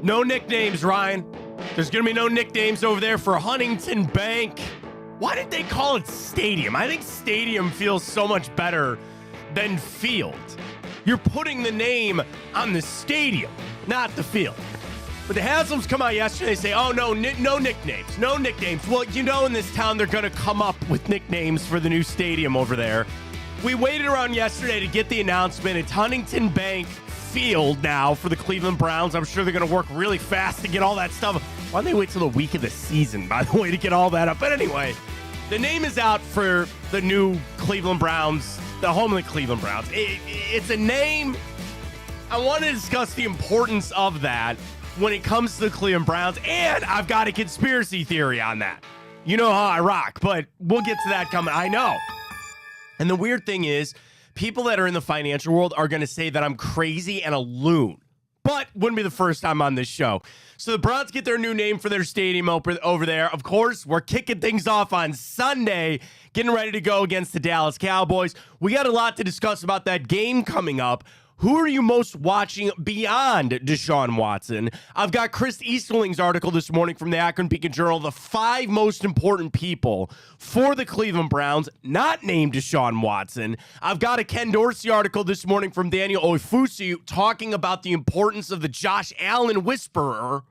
No nicknames, Ryan. There's going to be no nicknames over there for Huntington Bank. Why did they call it Stadium? I think Stadium feels so much better than Field. You're putting the name on the stadium, not the field. But the Haslams come out yesterday and say, oh, no nicknames, no nicknames. Well, you know in this town they're going to come up with nicknames for the new stadium over there. We waited around yesterday to get the announcement. It's Huntington Bank Field now for the Cleveland Browns. I'm sure they're going to work really fast to get all that stuff. Why don't they wait till the week of the season, by the way, to get all that up? But anyway, the name is out for the new Cleveland Browns, the home of the Cleveland Browns. It's a name. I want to discuss the importance of that when it comes to the Cleveland Browns, and I've got a conspiracy theory on that. You know how I rock, but we'll get to that coming. I know. And the weird thing is, people that are in the financial world are going to say that I'm crazy and a loon. But wouldn't be the first time on this show. So the Browns get their new name for their stadium over there. Of course, we're kicking things off on Sunday, getting ready to go against the Dallas Cowboys. We got a lot to discuss about that game coming up. Who are you most watching beyond Deshaun Watson? I've got Chris Easterling's article this morning from the Akron Beacon-Journal, the 5 most important people for the Cleveland Browns, not named Deshaun Watson. I've got a Ken Dorsey article this morning from Daniel Oifusi talking about the importance of the Josh Allen whisperer.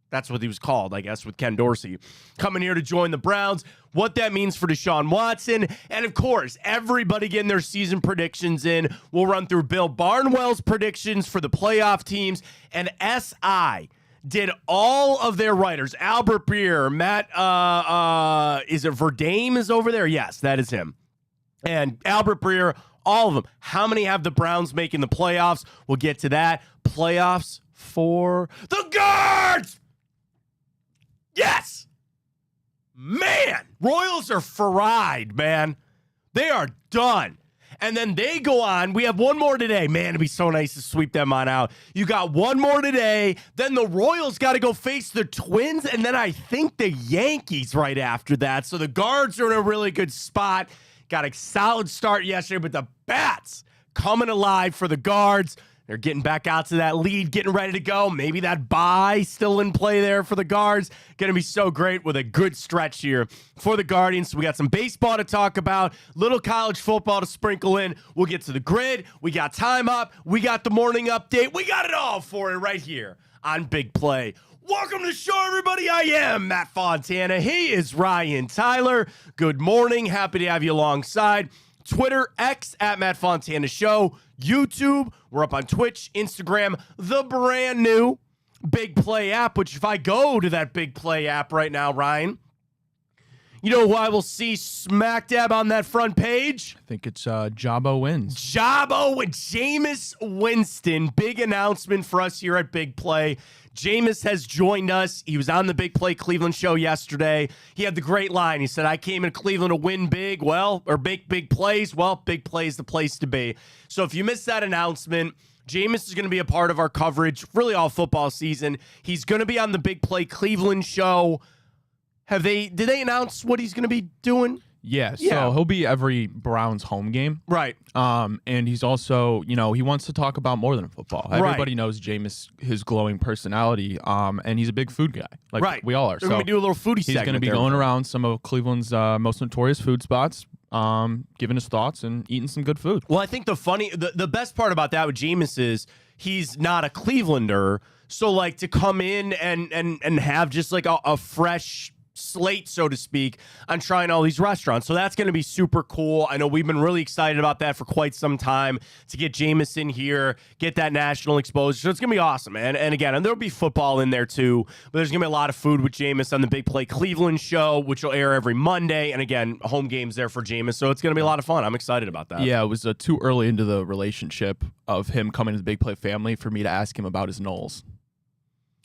That's what he was called, I guess, with Ken Dorsey coming here to join the Browns, what that means for Deshaun Watson, and of course, everybody getting their season predictions in. We'll run through Bill Barnwell's predictions for the playoff teams, and SI did all of their writers. Albert Breer, Matt, is it Verdame is over there? Yes, that is him. And Albert Breer, all of them. How many have the Browns making the playoffs? We'll get to that. Playoffs for the Guards! Yes! Man, Royals are fried, man. They are done. And then they go on. We have one more today. Man, it'd be so nice to sweep them on out. You got one more today. Then the Royals got to go face the Twins. And then I think the Yankees right after that. So the Guards are in a really good spot. Got a solid start yesterday, but the Bats coming alive for the Guards. They're getting back out to that lead, getting ready to go. Maybe that bye still in play there for the Guards. Going to be so great with a good stretch here for the Guardians. We got some baseball to talk about, little college football to sprinkle in. We'll get to the grid. We got time up. We got the morning update. We got it all for you right here on Big Play. Welcome to the show, everybody. I am Matt Fontana. He is Ryan Tyler. Good morning. Happy to have you alongside. Twitter, X, at Matt Fontana Show. YouTube, we're up on Twitch, Instagram, the brand new Big Play app, which if I go to that Big Play app right now, Ryan, you know who I will see smack dab on that front page? I think it's Jabbo wins. Jabbo with Jameis Winston. Big announcement for us here at Big Play. Jameis has joined us. He was on the Big Play Cleveland show yesterday. He had the great line. He said, I came in Cleveland to win big, or big plays. Well, Big Play is the place to be. So if you missed that announcement, Jameis is going to be a part of our coverage, really all football season. He's going to be on the Big Play Cleveland show. Did they announce what he's going to be doing? Yeah, so he'll be every Browns home game. Right. And he's also, he wants to talk about more than football. Everybody knows Jameis, his glowing personality, and he's a big food guy. Like we all are. So we're going to do a little foodie segment. He's going to be going around some of Cleveland's most notorious food spots, giving his thoughts and eating some good food. Well, I think the best part about that with Jameis is he's not a Clevelander. So, like, to come in and have just like a fresh slate, so to speak, on trying all these restaurants. So that's going to be super cool. I know we've been really excited about that for quite some time to get Jameis in here, get that national exposure. So it's going to be awesome, man. And again, there'll be football in there too, but there's going to be a lot of food with Jameis on the Big Play Cleveland show, which will air every Monday. And again, home games there for Jameis. So it's going to be a lot of fun. I'm excited about that. Yeah, it was too early into the relationship of him coming to the Big Play family for me to ask him about his Knowles.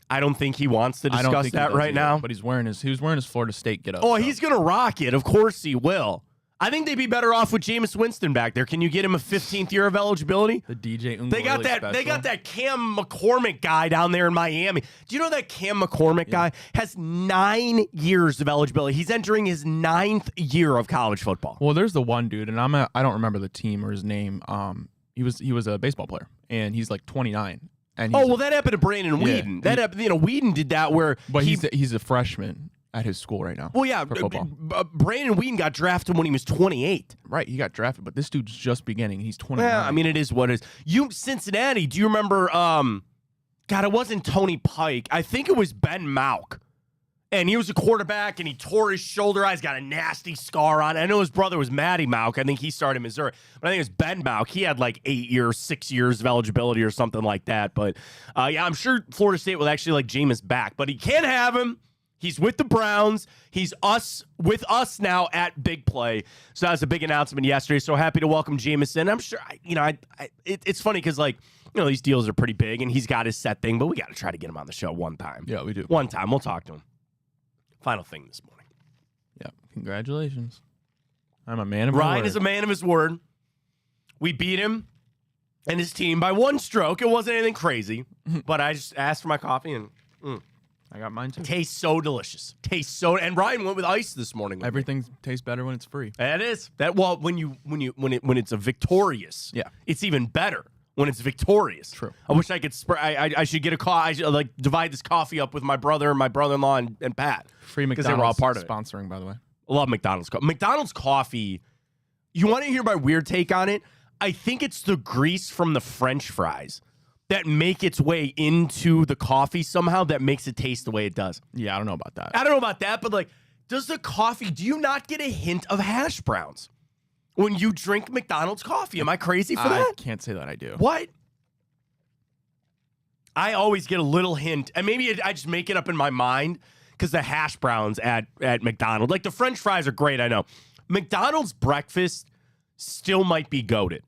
I don't think he wants to discuss that right now. But he was wearing his Florida State getup. Oh, so he's going to rock it. Of course he will. I think they'd be better off with Jameis Winston back there. Can you get him a 15th year of eligibility? The DJ Ungo They got that Cam McCormick guy down there in Miami. Do you know that Cam McCormick guy has 9 years of eligibility? He's entering his 9th year of college football. Well, there's the one dude, and I don't remember the team or his name. He was a baseball player, and he's like 29. And well, that happened to Brandon Whedon. That happened, Whedon did that where But he's a freshman at his school right now. Well, yeah, for football. Brandon Whedon got drafted when he was 28. Right, he got drafted, but this dude's just beginning. He's 29. Yeah, I mean, it is what it is. Cincinnati, do you remember, God, it wasn't Tony Pike. I think it was Ben Mauck. And he was a quarterback, and he tore his shoulder. He's got a nasty scar on it. I know his brother was Matty Mauck. I think he started in Missouri. But I think it was Ben Mauck. He had like 6 years of eligibility or something like that. But, yeah, I'm sure Florida State will actually like Jameis back. But he can't have him. He's with the Browns. He's with us now at Big Play. So that was a big announcement yesterday. So happy to welcome Jameis in. I'm sure, it's funny because, like, these deals are pretty big, and he's got his set thing. But we got to try to get him on the show one time. Yeah, we do. One time. We'll talk to him. Final thing this morning. Yeah, congratulations. I'm a man of my Ryan word. is a man of his word. We beat him and his team by one stroke. It wasn't anything crazy, but I just asked for my coffee, and I got mine too. Tastes so delicious. And Ryan went with ice this morning. Everything tastes better when it's free. That is when it's a victorious. Yeah, it's even better when it's victorious. True. I wish I could. I should get a coffee. I should divide this coffee up with my brother, my brother-in-law, and Pat. Free McDonald's. Because they were all part of it. Sponsoring, by the way. I love McDonald's coffee. McDonald's coffee. You want to hear my weird take on it? I think it's the grease from the French fries that make its way into the coffee somehow that makes it taste the way it does. Yeah, I don't know about that. I don't know about that, but like, does the coffee? Do you not get a hint of hash browns when you drink McDonald's coffee? Am I crazy for that? I can't say that I do. What? I always get a little hint, and maybe I just make it up in my mind because the hash browns at McDonald's, like the French fries are great, I know. McDonald's breakfast still might be goated.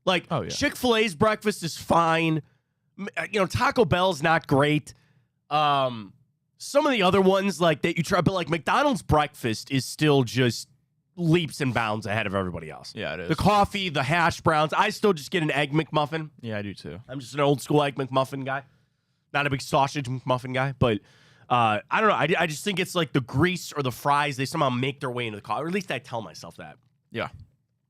Like, Chick-fil-A's breakfast is fine. Taco Bell's not great. Some of the other ones like that you try, but like McDonald's breakfast is still just leaps and bounds ahead of everybody else. Yeah, it is. The coffee, the hash browns. I still just get an Egg McMuffin. Yeah, I do too. I'm just an old school Egg McMuffin guy. Not a big sausage McMuffin guy, but I don't know. I just think it's like the grease or the fries, they somehow make their way into the coffee. Or at least I tell myself that. Yeah.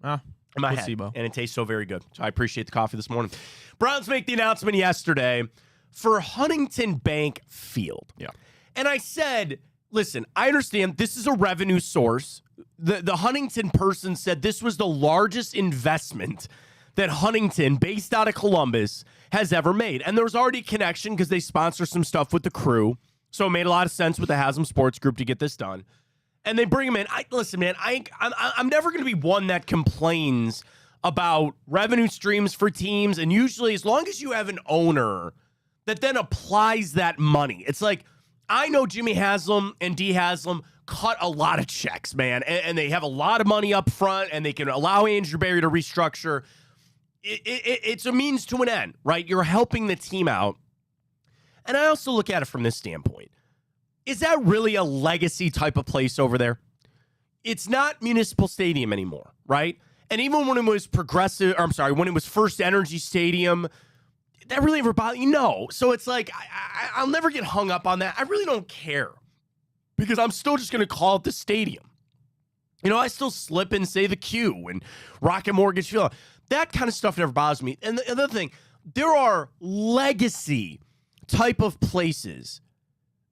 In my head. And it tastes so very good. So I appreciate the coffee this morning. Browns make the announcement yesterday for Huntington Bank Field. Yeah. And I said, listen, I understand this is a revenue source. The Huntington person said this was the largest investment that Huntington, based out of Columbus, has ever made. And there was already a connection because they sponsor some stuff with the crew. So it made a lot of sense with the Haslam Sports Group to get this done. And they bring him in. Listen, man, I'm never going to be one that complains about revenue streams for teams. And usually, as long as you have an owner that then applies that money, it's like, I know Jimmy Haslam and Dee Haslam cut a lot of checks, man. And they have a lot of money up front, and they can allow Andrew Berry to restructure. It's a means to an end, right? You're helping the team out. And I also look at it from this standpoint. Is that really a legacy type of place over there? It's not Municipal Stadium anymore, right? And even when it was when it was First Energy Stadium, that really ever bothered you? No. So it's like, I'll never get hung up on that. I really don't care because I'm still just going to call it the stadium. I still slip and say the Q and Rocket Mortgage Field. That kind of stuff never bothers me. And the other thing, there are legacy type of places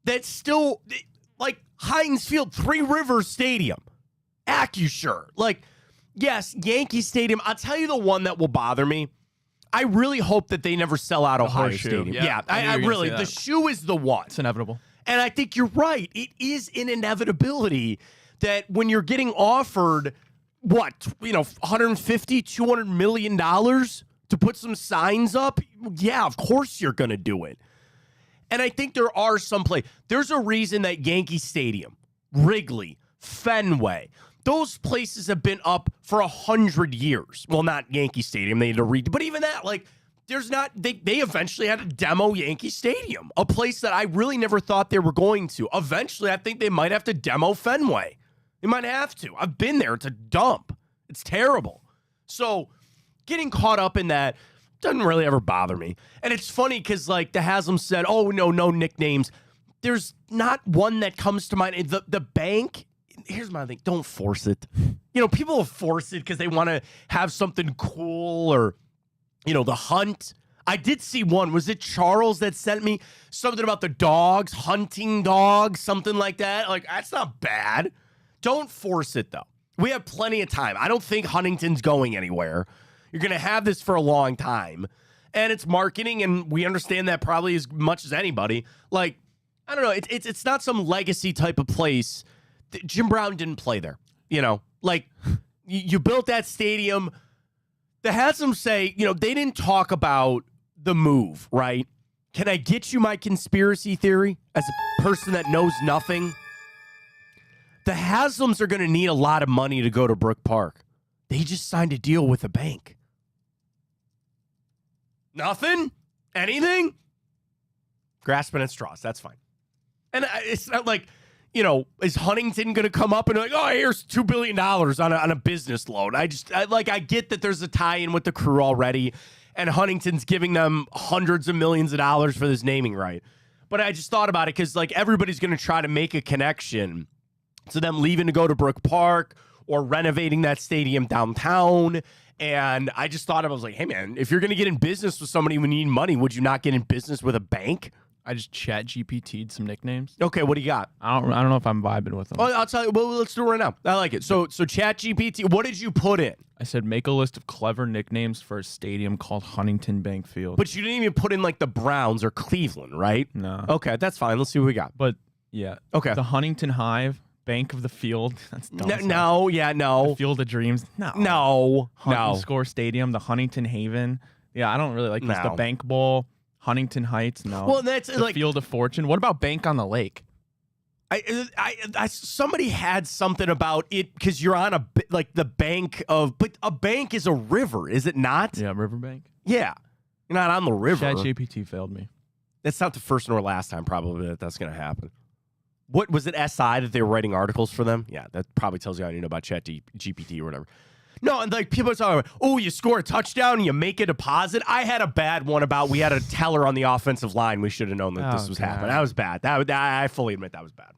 that still, like Heinz Field, Three Rivers Stadium, Acusure. Like, yes, Yankee Stadium. I'll tell you the one that will bother me. I really hope that they never sell out Ohio Stadium. Yeah, I really, the shoe is the one. It's inevitable. And I think you're right. It is an inevitability that when you're getting offered, $150, $200 million to put some signs up, yeah, of course you're going to do it. And I think there are some there's a reason that Yankee Stadium, Wrigley, Fenway, those places have been up for 100 years. Well, not Yankee Stadium. They had to but even that, they eventually had to demo Yankee Stadium, a place that I really never thought they were going to. Eventually, I think they might have to demo Fenway. They might have to. I've been there. It's a dump. It's terrible. So getting caught up in that doesn't really ever bother me. And it's funny because, the Haslam said, oh, no nicknames. There's not one that comes to mind. The bank, here's my thing. Don't force it. People will force it because they want to have something cool or, the hunt. I did see one. Was it Charles that sent me something about the dogs, hunting dogs, something like that? Like, that's not bad. Don't force it, though. We have plenty of time. I don't think Huntington's going anywhere. You're going to have this for a long time. And it's marketing, and we understand that probably as much as anybody. Like, I don't know. It's not some legacy type of place. Jim Brown didn't play there. You know, like, you built that stadium. The Haslam say, you know, they didn't talk about the move, right? Can I get you my conspiracy theory as a person that knows nothing? The Haslams are going to need a lot of money to go to Brook Park. They just signed a deal with a bank. Nothing? Anything? Grasping at straws. That's fine. And it's not like, you know, is Huntington going to come up and like, oh, here's $2 billion on a business loan? I get that there's a tie-in with the crew already, and Huntington's giving them hundreds of millions of dollars for this naming right. But I just thought about it because, like, everybody's going to try to make a connection to them leaving to go to Brook Park or renovating that stadium downtown. And I just thought, I was like, hey, man, if you're going to get in business with somebody who need money, would you not get in business with a bank? I just chat GPT'd some nicknames. Okay, what do you got? I don't know if I'm vibing with them. Oh, I'll tell you. Well, let's do it right now. I like it. So chat GPT, what did you put in? I said make a list of clever nicknames for a stadium called Huntington Bank Field. But you didn't even put in like the Browns or Cleveland, right? No. Okay, that's fine. Let's see what we got. But yeah. Okay. The Huntington Hive, Bank of the Field. That's dumb. No. The Field of Dreams. No. Score Stadium, the Huntington Haven. Yeah, I don't really like this. No. The Bank Bowl, Huntington Heights. No. Well, that's the like Field of Fortune. What about Bank on the Lake? I somebody had something about it because you're on like the bank of, but a bank is a river, is it not? Yeah, Riverbank. Yeah, you're not on the river. ChatGPT failed me. That's not the first nor last time probably that's going to happen. What was it? SI that they were writing articles for them? Yeah, that probably tells you all you know about ChatGPT or whatever. No, and like people are talking about, oh, you score a touchdown and you make a deposit. I had a bad one about we had a teller on the offensive line. We should have known that this was happening. That was bad. I fully admit that was bad.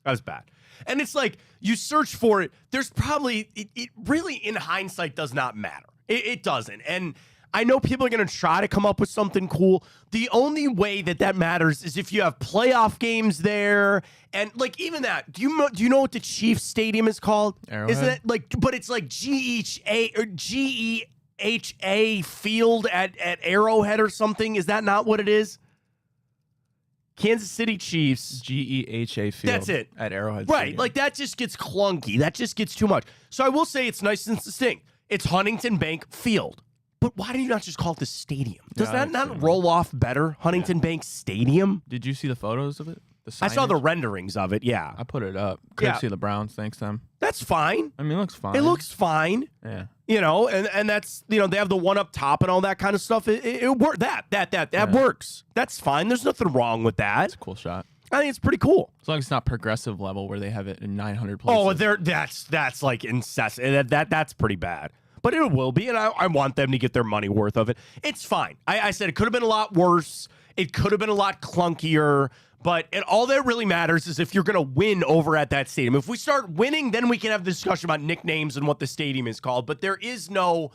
That was bad. And it's like you search for it. There's probably it really in hindsight does not matter. It doesn't. And I know people are going to try to come up with something cool. The only way that matters is if you have playoff games there. And like even that, do you know what the Chiefs Stadium is called? Arrowhead? Isn't it like, but it's like GEHA Field at Arrowhead or something. Is that not what it is? Kansas City Chiefs. GEHA Field. That's it. At Arrowhead Right. Stadium. Like that just gets clunky. That just gets too much. So I will say it's nice and distinct. It's Huntington Bank Field. But why do you not just call it the stadium? Does that not roll off better? Huntington Bank Stadium? Did you see the photos of it? I saw the renderings of it, yeah. I put it up. Couldn't see the Browns, thanks them. That's fine. I mean, it looks fine. It looks fine. Yeah. You know, and that's, you know, they have the one up top and all that kind of stuff. It works. That works. That's fine. There's nothing wrong with that. It's a cool shot. I think it's pretty cool. As long as it's not progressive level where they have it in 900 places. Oh, that's like incessant. That's pretty bad. But it will be, and I want them to get their money worth of it. It's fine. I said it could have been a lot worse. It could have been a lot clunkier. But all that really matters is if you're going to win over at that stadium. If we start winning, then we can have the discussion about nicknames and what the stadium is called. But there is no,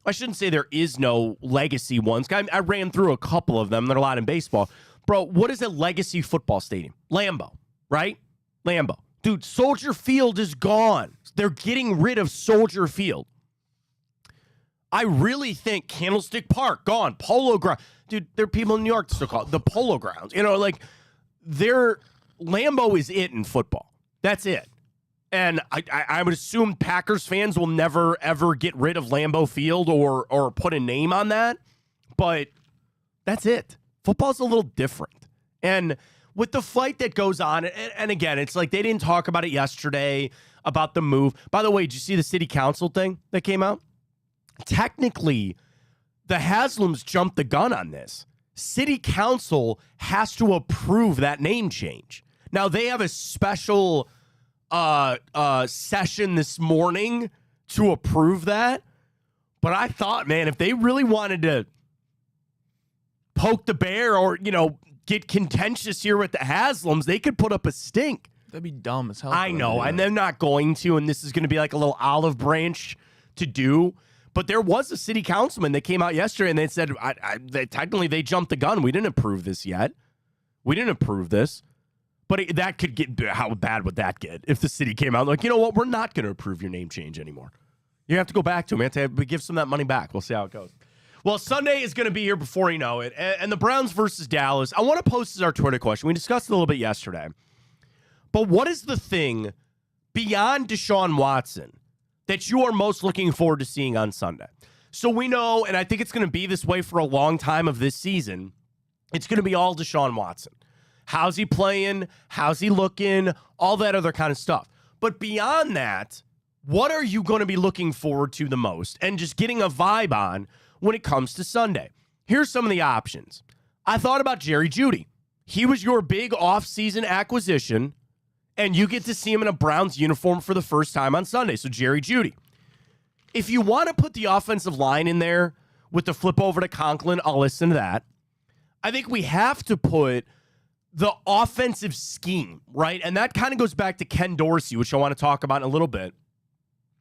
I shouldn't say there is no legacy ones. I ran through a couple of them. There are a lot in baseball. Bro, what is a legacy football stadium? Lambeau, right? Lambeau. Dude, Soldier Field is gone. They're getting rid of Soldier Field. I really think Candlestick Park, gone. Polo Ground. Dude, there are people in New York that still call it the Polo Grounds. You know, like, Lambeau is it in football. That's it. And I would assume Packers fans will never, ever get rid of Lambeau Field or put a name on that. But that's it. Football's a little different. And with the fight that goes on, and again, it's like they didn't talk about it yesterday, about the move. By the way, did you see the city council thing that came out? Technically, the Haslams jumped the gun on this. City council has to approve that name change. Now, they have a special session this morning to approve that. But I thought, man, if they really wanted to poke the bear or, you know, get contentious here with the Haslams, they could put up a stink. That'd be dumb as hell. I know, and they're not going to, and this is going to be like a little olive branch to do. But there was a city councilman that came out yesterday and they said, technically they jumped the gun. We didn't approve this yet. We didn't approve this. But that could get, how bad would that get if the city came out like, you know what, we're not going to approve your name change anymore. You have to go back to them. You have to give some of that money back. We'll see how it goes. Well, Sunday is going to be here before you know it. And the Browns versus Dallas. I want to post as our Twitter question. We discussed it a little bit yesterday. But what is the thing beyond Deshaun Watson that you are most looking forward to seeing on Sunday? So we know, and I think it's going to be this way for a long time of this season, it's going to be all Deshaun Watson. How's he playing? How's he looking? All that other kind of stuff. But beyond that, what are you going to be looking forward to the most and just getting a vibe on when it comes to Sunday? Here's some of the options. I thought about Jerry Jeudy. He was your big offseason acquisition, and you get to see him in a Browns uniform for the first time on Sunday. So Jerry Jeudy. If you want to put the offensive line in there with the flip over to Conklin, I'll listen to that. I think we have to put the offensive scheme, right? And that kind of goes back to Ken Dorsey, which I want to talk about in a little bit.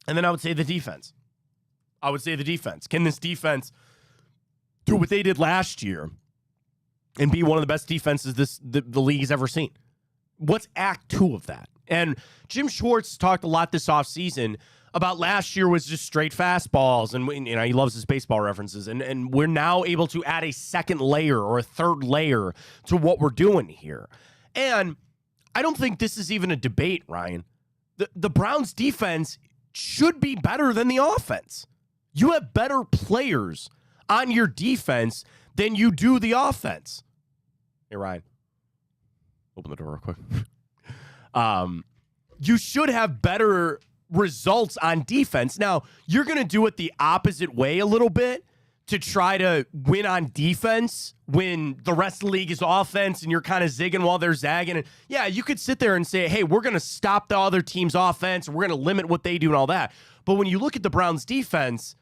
And then I would say the defense. Can this defense do what they did last year and be one of the best defenses the league has ever seen? What's act 2 of that? And Jim Schwartz talked a lot this offseason about last year was just straight fastballs, and he loves his baseball references, and we're now able to add a second layer or a third layer to what we're doing here. And I don't think this is even a debate, Ryan. The Browns defense should be better than the offense. You have better players on your defense than you do the offense. Hey, Ryan. Open the door real quick. You should have better results on defense. Now, you're going to do it the opposite way a little bit to try to win on defense when the rest of the league is offense and you're kind of zigging while they're zagging. And yeah, you could sit there and say, hey, we're going to stop the other team's offense and we're going to limit what they do and all that. But when you look at the Browns defense,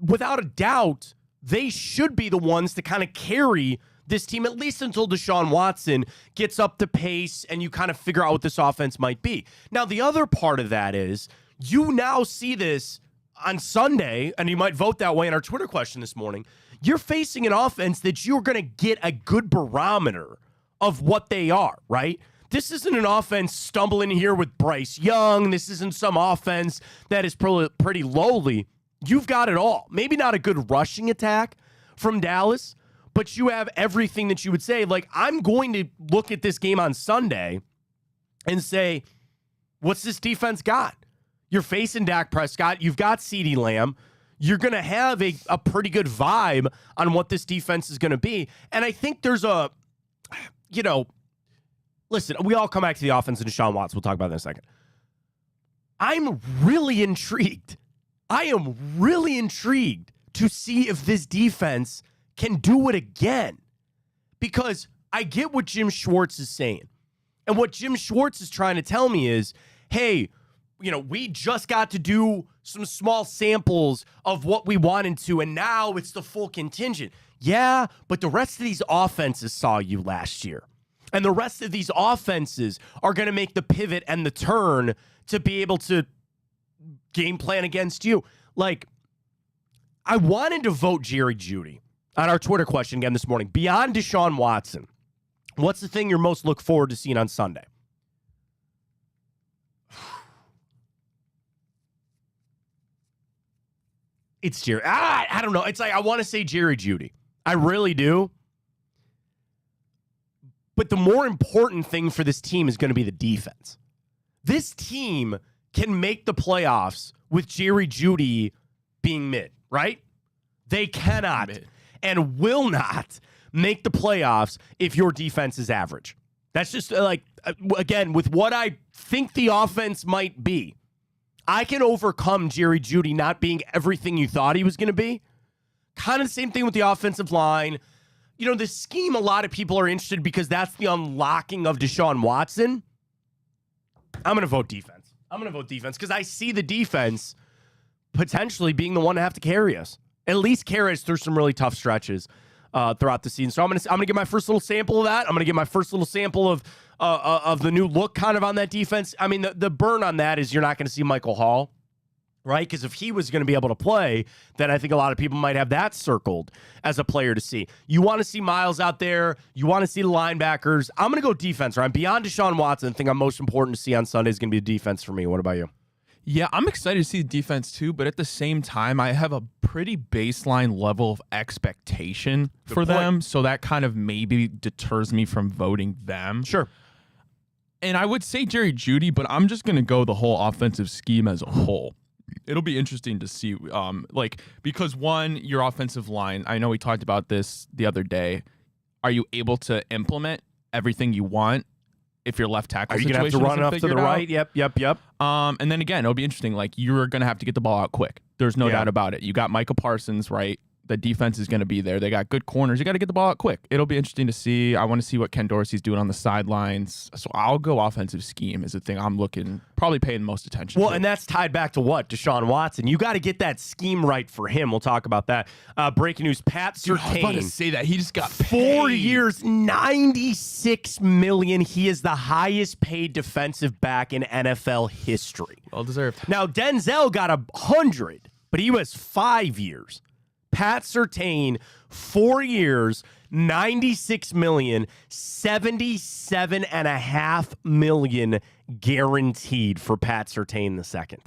without a doubt, they should be the ones to kind of carry this team, at least until Deshaun Watson gets up to pace and you kind of figure out what this offense might be. Now, the other part of that is you now see this on Sunday, and you might vote that way in our Twitter question this morning. You're facing an offense that you're going to get a good barometer of what they are, right? This isn't an offense stumbling here with Bryce Young. This isn't some offense that is pretty lowly. You've got it all. Maybe not a good rushing attack from Dallas, but you have everything that you would say. Like, I'm going to look at this game on Sunday and say, what's this defense got? You're facing Dak Prescott. You've got CeeDee Lamb. You're going to have a pretty good vibe on what this defense is going to be. And I think there's listen, we all come back to the offense and Deshaun Watson. We'll talk about that in a second. I'm really intrigued. I am really intrigued to see if this defense can do it again, because I get what Jim Schwartz is saying. And what Jim Schwartz is trying to tell me is, hey, we just got to do some small samples of what we wanted to, and now it's the full contingent. Yeah, but the rest of these offenses saw you last year. And the rest of these offenses are going to make the pivot and the turn to be able to game plan against you. Like, I wanted to vote Jerry Jeudy on our Twitter question again this morning. Beyond Deshaun Watson, what's the thing you're most look forward to seeing on Sunday? It's Jerry. I don't know. It's like I want to say Jerry Jeudy. I really do. But the more important thing for this team is going to be the defense. This team can make the playoffs with Jerry Jeudy being mid, right? They cannot and will not make the playoffs if your defense is average. That's just again, with what I think the offense might be, I can overcome Jerry Jeudy not being everything you thought he was going to be. Kind of the same thing with the offensive line. The scheme, a lot of people are interested because that's the unlocking of Deshaun Watson. I'm going to vote defense. Because I see the defense potentially being the one to have to carry us. At least carry us through some really tough stretches throughout the season. So I'm gonna get my first little sample of that. I'm gonna get my first little sample of the new look kind of on that defense. I mean, the burn on that is you're not going to see Michael Hall. right? Because if he was going to be able to play, then I think a lot of people might have that circled as a player to see. You want to see Miles out there. You want to see the linebackers. I'm going to go defense, right? Beyond Deshaun Watson, the thing I'm most important to see on Sunday is going to be the defense for me. What about you? Yeah, I'm excited to see the defense too, but at the same time, I have a pretty baseline level of expectation for them, so that kind of maybe deters me from voting them. Sure. And I would say Jerry Jeudy, but I'm just going to go the whole offensive scheme as a whole. It'll be interesting to see, because one, your offensive line, I know we talked about this the other day. Are you able to implement everything you want? If your left tackle situation are you going to have to run up to the right? Yep. And then again, it'll be interesting. Like, you're going to have to get the ball out quick. There's no doubt about it. You got Micah Parsons, right? The defense is going to be there. They got good corners. You got to get the ball out quick. It'll be interesting to see. I want to see what Ken Dorsey's doing on the sidelines. So I'll go offensive scheme is the thing I'm probably paying most attention to. Well, and that's tied back to what? Deshaun Watson. You got to get that scheme right for him. We'll talk about that. Breaking news, Pat Surtain. I was about to say that. He just got 4 years, $96 million. He is the highest paid defensive back in NFL history. Well deserved. Now, Denzel got 100, but he was 5 years. Pat Surtain, 4 years, $96 million, $77.5 million guaranteed for Pat Surtain II.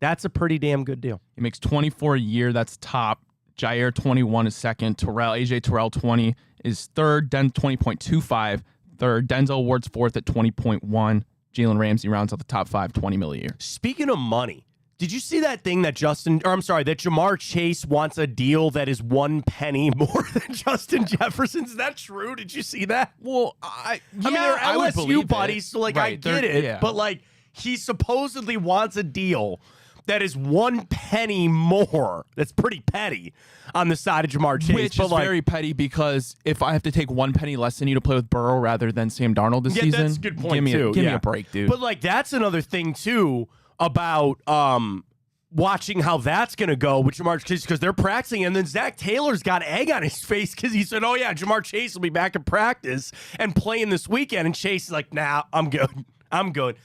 That's a pretty damn good deal. He makes 24 a year. That's top. Jair 21 is second. AJ Terrell 20 is third. Den 20.25 third. Denzel Ward's fourth at 20.1. Jalen Ramsey rounds out the top five, 20 million a year. Speaking of money, did you see that thing that that Jamar Chase wants a deal that is 1 penny more than Justin Jefferson's? Is that true? Did you see that? Well, I mean, they're LSU buddies, so right, I get it. But he supposedly wants a deal that is 1 penny more. That's pretty petty on the side of Jamar Chase. Which is very petty, because if I have to take 1 penny less than you to play with Burrow rather than Sam Darnold this season, that's a good point, give me a break, dude. But that's another thing too about watching how that's going to go with Jamar Chase, because they're practicing, and then Zach Taylor's got egg on his face because he said, oh yeah, Jamar Chase will be back in practice and playing this weekend, and Chase is like, nah, I'm good.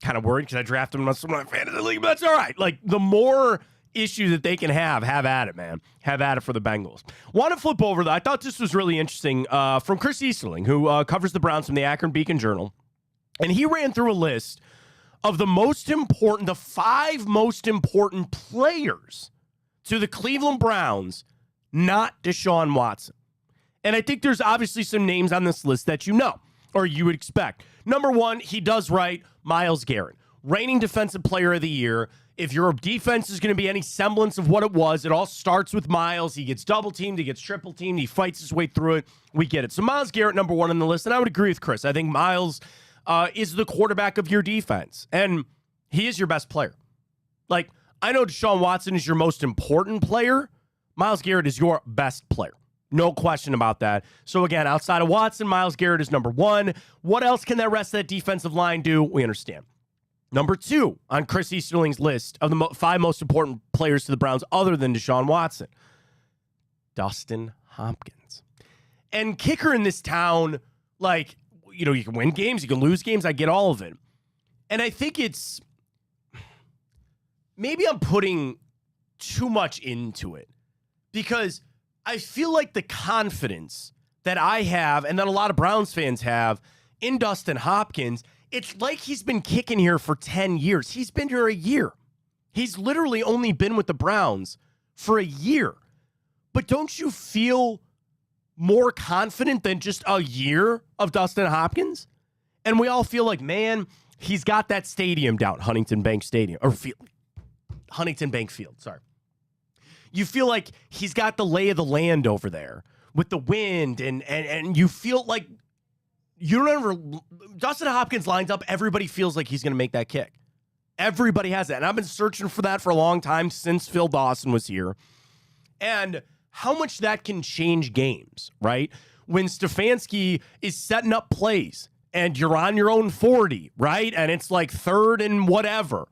Kind of worried because I drafted him on some of my fantasy league, but that's all right. The more issue that they can have at it, man. Have at it for the Bengals. Want to flip over, though. I thought this was really interesting from Chris Easterling, who covers the Browns from the Akron Beacon Journal, and he ran through a list of the 5 most important players to the Cleveland Browns, not Deshaun Watson. And I think there's obviously some names on this list that you know, or you would expect. Number 1, he does right, Myles Garrett, reigning Defensive Player of the Year. If your defense is going to be any semblance of what it was, it all starts with Myles. He gets double-teamed, he gets triple-teamed, he fights his way through it. We get it. So Myles Garrett, number 1 on the list, and I would agree with Chris. I think Myles is the quarterback of your defense, and he is your best player. I know Deshaun Watson is your most important player. Myles Garrett is your best player. No question about that. So again, outside of Watson, Myles Garrett is number 1. What else can that rest of that defensive line do? We understand. Number 2 on Chris Easterling's list of the 5 most important players to the Browns other than Deshaun Watson, Dustin Hopkins. And kicker in this town, you can win games, you can lose games. I get all of it. And I think maybe I'm putting too much into it, because I feel like the confidence that I have and that a lot of Browns fans have in Dustin Hopkins, it's like he's been kicking here for 10 years. He's been here a year. He's literally only been with the Browns for a year. But don't you feel more confident than just a year of Dustin Hopkins? And we all feel like, man, he's got that stadium down, Huntington Bank Field, sorry. You feel like he's got the lay of the land over there with the wind, and you feel like Dustin Hopkins lines up, everybody feels like he's going to make that kick. Everybody has that. And I've been searching for that for a long time, since Phil Dawson was here. And how much that can change games, right? When Stefanski is setting up plays and you're on your own 40, right? And it's 3rd and whatever.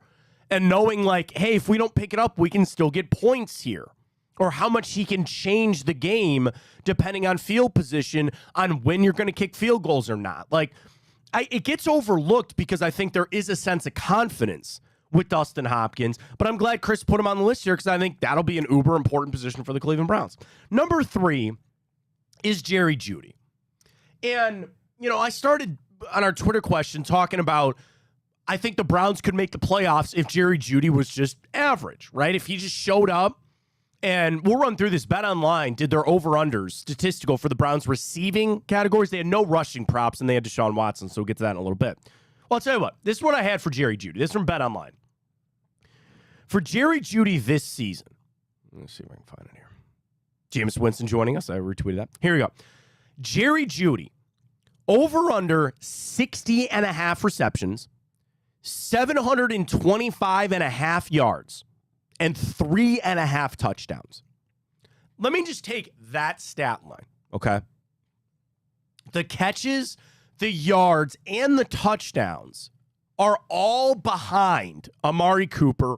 And knowing hey, if we don't pick it up, we can still get points here. Or how much he can change the game depending on field position on when you're going to kick field goals or not. It gets overlooked because I think there is a sense of confidence with Dustin Hopkins, but I'm glad Chris put him on the list here because I think that'll be an uber important position for the Cleveland Browns. Number 3 is Jerry Jeudy. And, I started on our Twitter question talking about I think the Browns could make the playoffs if Jerry Jeudy was just average, right? If he just showed up, and we'll run through this. BetOnline did their over-unders statistical for the Browns receiving categories. They had no rushing props, and they had Deshaun Watson, so we'll get to that in a little bit. Well, I'll tell you what. This is what I had for Jerry Jeudy. This is from BetOnline. For Jerry Jeudy this season, let's see if I can find it here. Jameis Winston joining us. I retweeted that. Here we go. Jerry Jeudy, over-under 60.5 receptions, 725.5 yards, and 3.5 touchdowns. Let me just take that stat line, okay? The catches, the yards, and the touchdowns are all behind Amari Cooper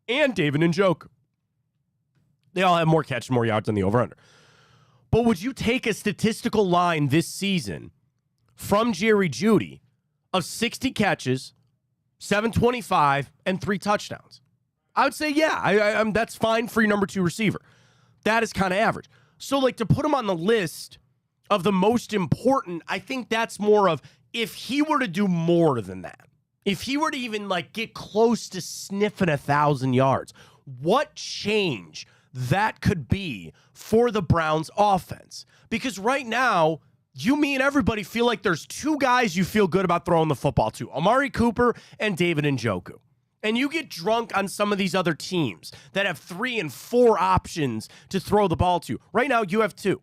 and David Njoku. They all have more catches, more yards than the over-under. But would you take a statistical line this season from Jerry Jeudy of 60 catches, 725, and 3 touchdowns? I would say, yeah, that's fine for your number 2 receiver. That is kind of average. So, to put him on the list of the most important, I think that's more of if he were to do more than that, if he were to even, get close to sniffing 1,000 yards, what change that could be for the Browns offense. Because right now, you, me, and everybody feel like there's 2 guys you feel good about throwing the football to, Amari Cooper and David Njoku. And you get drunk on some of these other teams that have 3 and 4 options to throw the ball to. Right now, you have 2.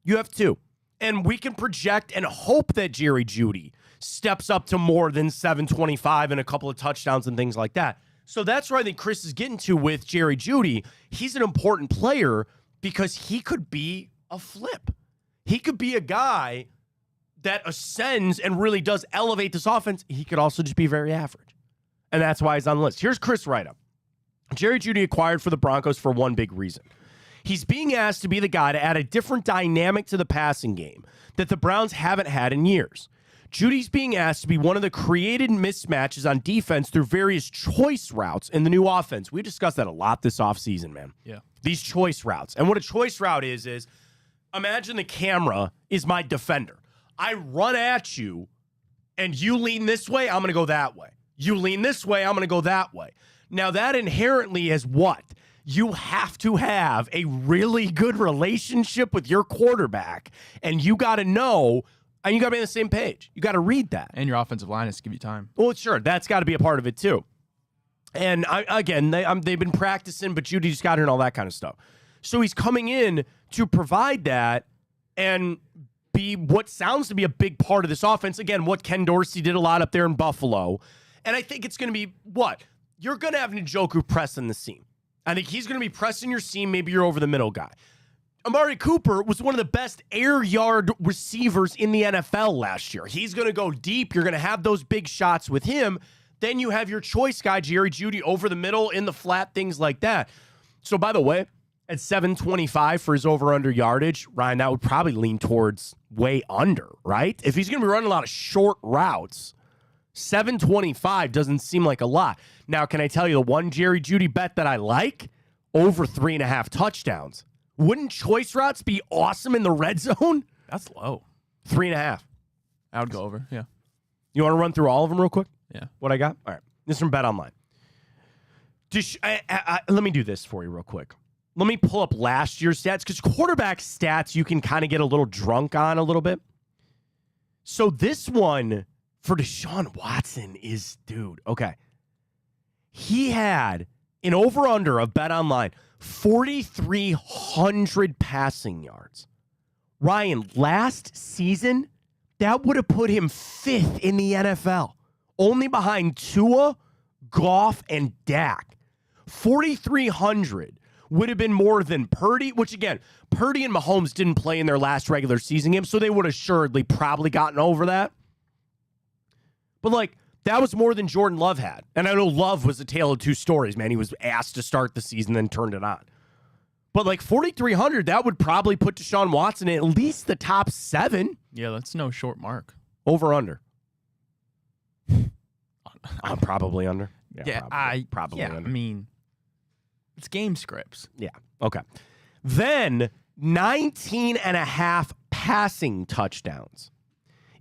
You have 2. And we can project and hope that Jerry Jeudy steps up to more than 725 and a couple of touchdowns and things like that. So that's where I think Chris is getting to with Jerry Jeudy. He's an important player because he could be a flip. He could be a guy that ascends and really does elevate this offense. He could also just be very average. And that's why he's on the list. Here's Chris' write-up. Jerry Jeudy acquired for the Broncos for one big reason. He's being asked to be the guy to add a different dynamic to the passing game that the Browns haven't had in years. Judy's being asked to be one of the created mismatches on defense through various choice routes in the new offense. We discussed that a lot this offseason, man. Yeah. These choice routes. And what a choice route is imagine the camera is my defender. I run at you, and you lean this way, I'm going to go that way. You lean this way, I'm going to go that way. Now, that inherently is what? You have to have a really good relationship with your quarterback, and you got to know, and you got to be on the same page. You got to read that. And your offensive line has to give you time. Well, sure, that's got to be a part of it, too. And, they've been practicing, but Judy just got here and all that kind of stuff. So he's coming in to provide that and be what sounds to be a big part of this offense. Again, what Ken Dorsey did a lot up there in Buffalo. And I think it's going to be what? You're going to have Njoku pressing the seam. I think he's going to be pressing your seam. Maybe you're over the middle guy. Amari Cooper was one of the best air yard receivers in the NFL last year. He's going to go deep. You're going to have those big shots with him. Then you have your choice guy, Jerry Jeudy, over the middle, in the flat, things like that. So, by the way, at 725 for his over-under yardage, Ryan, that would probably lean towards way under, right? If he's going to be running a lot of short routes, 725 doesn't seem like a lot. Now, can I tell you the one Jerry Jeudy bet that I like? Over 3.5 touchdowns. Wouldn't choice routes be awesome in the red zone? That's low. 3.5. I would go over, yeah. You want to run through all of them real quick? Yeah. What I got? All right. This is from BetOnline. Let me do this for you real quick. Let me pull up last year's stats, because quarterback stats you can kind of get a little drunk on a little bit. So this one for Deshaun Watson is, dude, okay. He had an over-under of BetOnline, 4,300 passing yards. Ryan, last season, that would have put him 5th in the NFL, only behind Tua, Goff, and Dak. 4,300 would have been more than Purdy, which, again, Purdy and Mahomes didn't play in their last regular season game, so they would have assuredly probably gotten over that. But, that was more than Jordan Love had. And I know Love was a tale of two stories, man. He was asked to start the season, then turned it on. But, 4,300, that would probably put Deshaun Watson in at least the top 7. Yeah, that's no short mark. Over, under. I'm probably under. Probably. Yeah, I mean, it's game scripts. Yeah. Okay. Then 19 and a half passing touchdowns.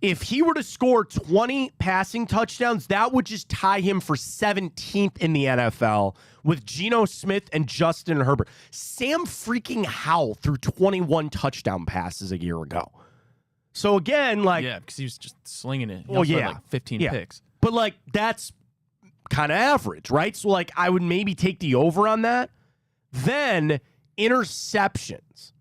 If he were to score 20 passing touchdowns, that would just tie him for 17th in the NFL with Geno Smith and Justin Herbert. Sam freaking Howell threw 21 touchdown passes a year ago. So again, Yeah, because he was just slinging it. He also had like 15 picks. But like, that's kind of average, right? So like, I would maybe take the over on that. Then interceptions.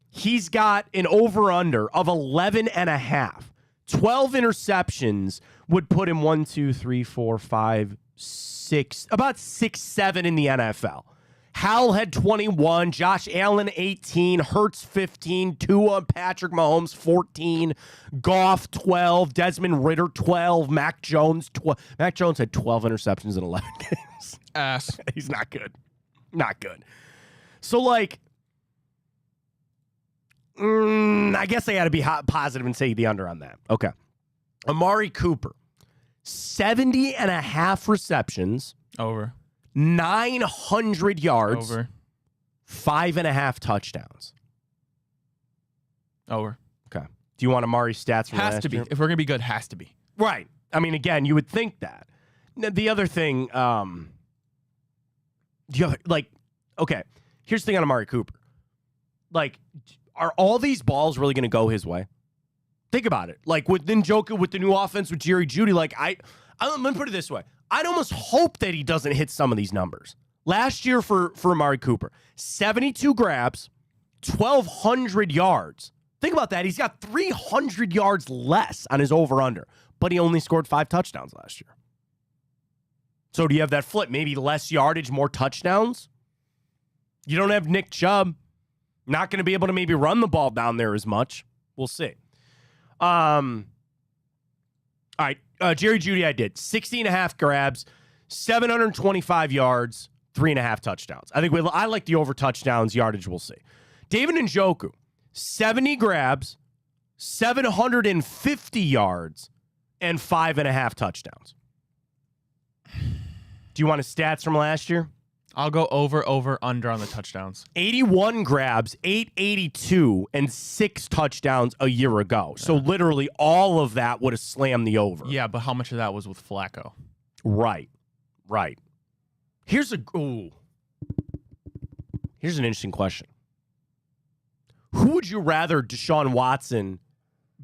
He's got an over-under of 11 and a half. 12 interceptions would put him 1, 2, 3, 4, 5, 6, about 6, 7 in the NFL. Howell had 21, Josh Allen 18, Hurts 15, Tua, Patrick Mahomes 14, Goff 12, Desmond Ridder 12, Mac Jones 12. Mac Jones had 12 interceptions in 11 games. Ass. He's not good. Not good. So, like, I guess I got to be positive and say the under on that. Okay. Amari Cooper, 70 and a half receptions. Over. 900 yards. Over. 5.5 touchdowns. Over. Okay. Do you want Amari's stats from Has last to be. year? If we're going to be good, has to be. Right. I mean, again, you would think that. Now, the other thing, okay, here's the thing on Amari Cooper. Like, are all these balls really going to go his way? Think about it. Like, with Njoku, with the new offense, with Jerry Jeudy, like, let me put it this way. I'd almost hope that he doesn't hit some of these numbers. Last year for Amari Cooper, 72 grabs, 1,200 yards. Think about that. He's got 300 yards less on his over-under, but he only scored 5 touchdowns last year. So do you have that flip? Maybe less yardage, more touchdowns? You don't have Nick Chubb. Not going to be able to maybe run the ball down there as much. We'll see. All right. Jerry Jeudy, I did. 60.5 grabs, 725 yards, 3.5 touchdowns. I like the over touchdowns yardage. We'll see. David Njoku, 70 grabs, 750 yards, and 5.5 touchdowns. Do you want his stats from last year? I'll go over, under on the touchdowns. 81 grabs, 882, and 6 touchdowns a year ago. So literally all of that would have slammed the over. Yeah, but how much of that was with Flacco? Right. Here's an interesting question. Who would you rather Deshaun Watson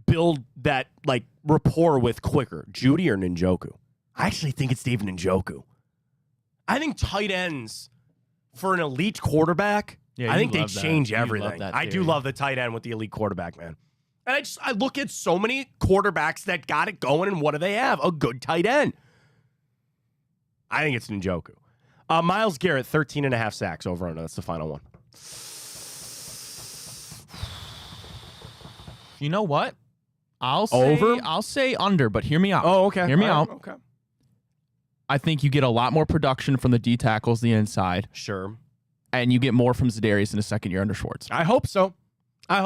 build that like rapport with quicker, Jeudy or Njoku? I actually think it's David Njoku. I think tight ends for an elite quarterback, I think they change everything. I do love the tight end with the elite quarterback, man. And I look at so many quarterbacks that got it going, and what do they have? A good tight end. I think it's Njoku. Myles Garrett, 13.5 sacks over under. That's the final one. You know what? I'll say under, but hear me out. Oh, okay. Hear me out. Okay. I think you get a lot more production from the D tackles, the inside. Sure. And you get more from Za'Darius in his second year under Schwartz. I hope so. I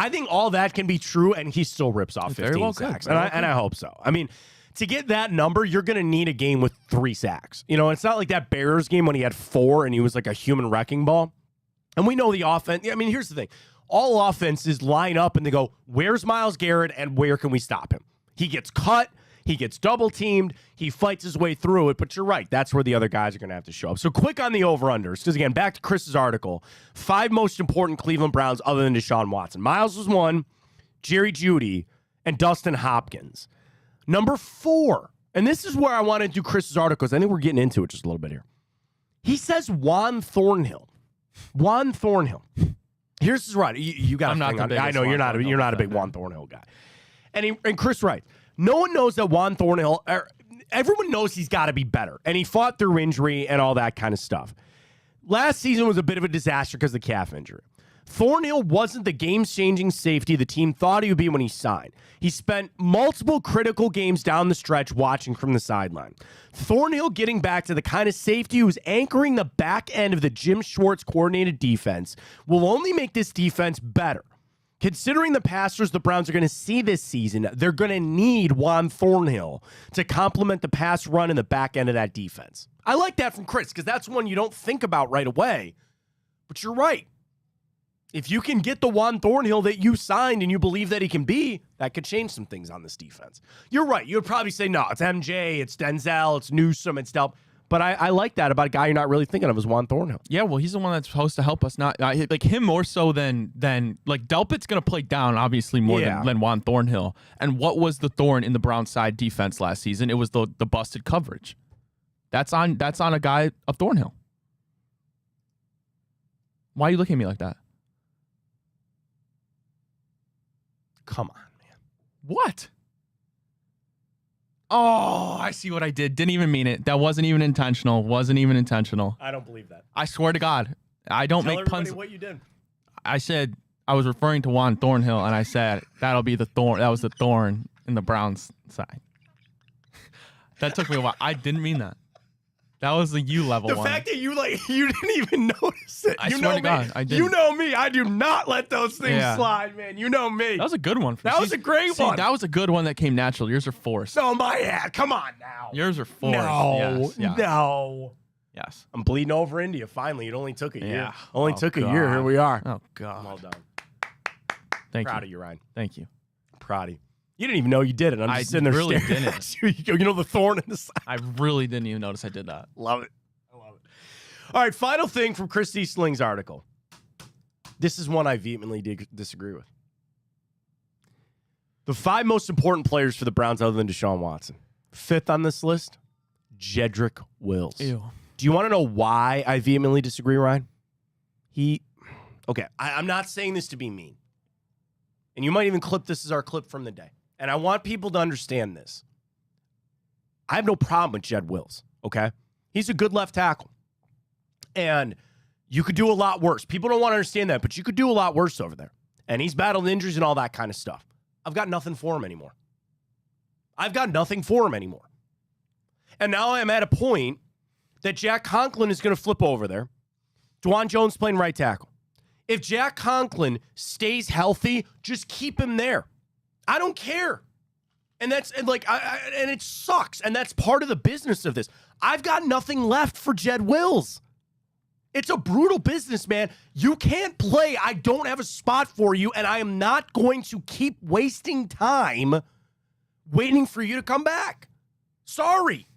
think all that can be true, and he still rips off 15 sacks. And I hope so. I mean, to get that number, you're going to need a game with 3 sacks. You know, it's not like that Bears game when he had 4 and he was like a human wrecking ball. And we know the offense. I mean, here's the thing. All offenses line up and they go, where's Myles Garrett and where can we stop him? He gets cut. He gets double-teamed. He fights his way through it. But you're right. That's where the other guys are going to have to show up. So quick on the over-unders. Because, again, back to Chris's article, 5 most important Cleveland Browns other than Deshaun Watson. Myles was 1, Jerry Jeudy, and Dustin Hopkins. Number 4, and this is where I want to do Chris's article because I think we're getting into it just a little bit here. He says Juan Thornhill. Here's his right. You got. I'm not the biggest. I know you're not a big Juan Thornhill guy. And Chris writes, no one knows that Juan Thornhill. Everyone knows he's got to be better, and he fought through injury and all that kind of stuff. Last season was a bit of a disaster because of the calf injury. Thornhill wasn't the game-changing safety the team thought he would be when he signed. He spent multiple critical games down the stretch watching from the sideline. Thornhill getting back to the kind of safety who was anchoring the back end of the Jim Schwartz coordinated defense will only make this defense better. Considering the passers the Browns are going to see this season, they're going to need Juan Thornhill to complement the pass run in the back end of that defense. I like that from Chris because that's one you don't think about right away. But you're right. If you can get the Juan Thornhill that you signed and you believe that he can be, that could change some things on this defense. You're right. You would probably say, no, it's MJ, it's Denzel, it's Newsome, it's Delp. But I like that about a guy you're not really thinking of as Juan Thornhill. Yeah, well, he's the one that's supposed to help us. Not like him more so than like Delpit's going to play down obviously more than Juan Thornhill. And what was the thorn in the Browns side defense last season? It was the busted coverage. That's on a guy of Thornhill. Why are you looking at me like that? Come on, man. What? Oh, I see what I did. Didn't even mean it. That wasn't even intentional. I don't believe that. I swear to God. I don't Tell make puns. What you did. I said I was referring to Juan Thornhill, and I said that'll be the thorn. That was the thorn in the Browns side. That took me a while. I didn't mean that. That was the U level one. The fact that you didn't even notice it. I swear to God, I didn't. You know me. I do not let those things slide, man. You know me. That was a good one. That was a great one. That was a good one that came natural. Yours are forced. No, my ad. Come on now. Yours are forced. No. Yes. No. Yes. I'm bleeding over India. Finally, it only took a year. Yeah. A year. Here we are. Oh, God. Well done. Thank you. Proud of you, Ryan. Thank you. Proud of you. You didn't even know you did it. I'm just sitting there really staring didn't. at you. You know the thorn in the side. I really didn't even notice I did that. Love it. I love it. All right, final thing from Chris Eastling's article. This is one I vehemently disagree with. The 5 most important players for the Browns other than Deshaun Watson. 5th on this list, Jedrick Wills. Ew. Do you want to know why I vehemently disagree, Ryan? I'm not saying this to be mean. And you might even clip this as our clip from the day. And I want people to understand this. I have no problem with Jed Wills, okay? He's a good left tackle. And you could do a lot worse. People don't want to understand that, but you could do a lot worse over there. And he's battled injuries and all that kind of stuff. I've got nothing for him anymore. And now I'm at a point that Jack Conklin is going to flip over there. Dwan Jones playing right tackle. If Jack Conklin stays healthy, just keep him there. I don't care. And it sucks. And that's part of the business of this. I've got nothing left for Jed Wills. It's a brutal business, man. You can't play. I don't have a spot for you, and I am not going to keep wasting time waiting for you to come back. Sorry.